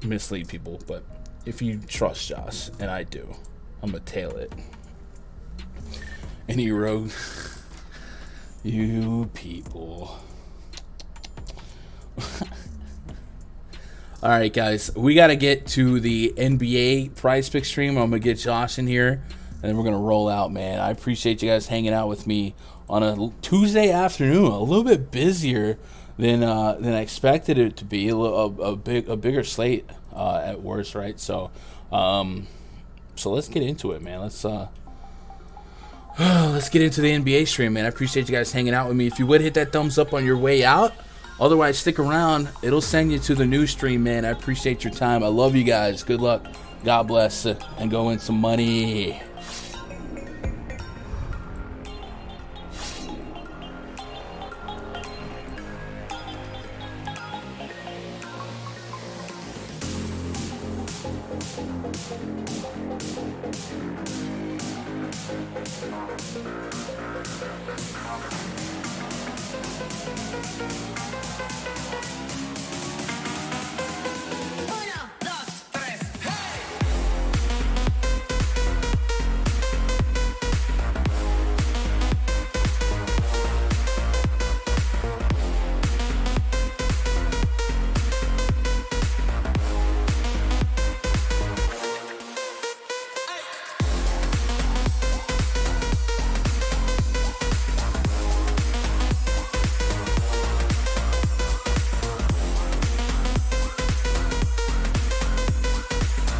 mislead people. But if you trust Josh, and I do, I'm gonna tail it. And he wrote, "You people." All right, guys, we got to get to the NBA PrizePicks stream. I'm going to get Josh in here, and then we're going to roll out, man. I appreciate you guys hanging out with me on a Tuesday afternoon, a little bit busier than I expected it to be, a bigger slate at worst, right? So let's get into it, man. Let's get into the NBA stream, man. I appreciate you guys hanging out with me. If you would hit that thumbs up on your way out. Otherwise, stick around. It'll send you to the new stream, man. I appreciate your time. I love you guys. Good luck. God bless. And go win some money.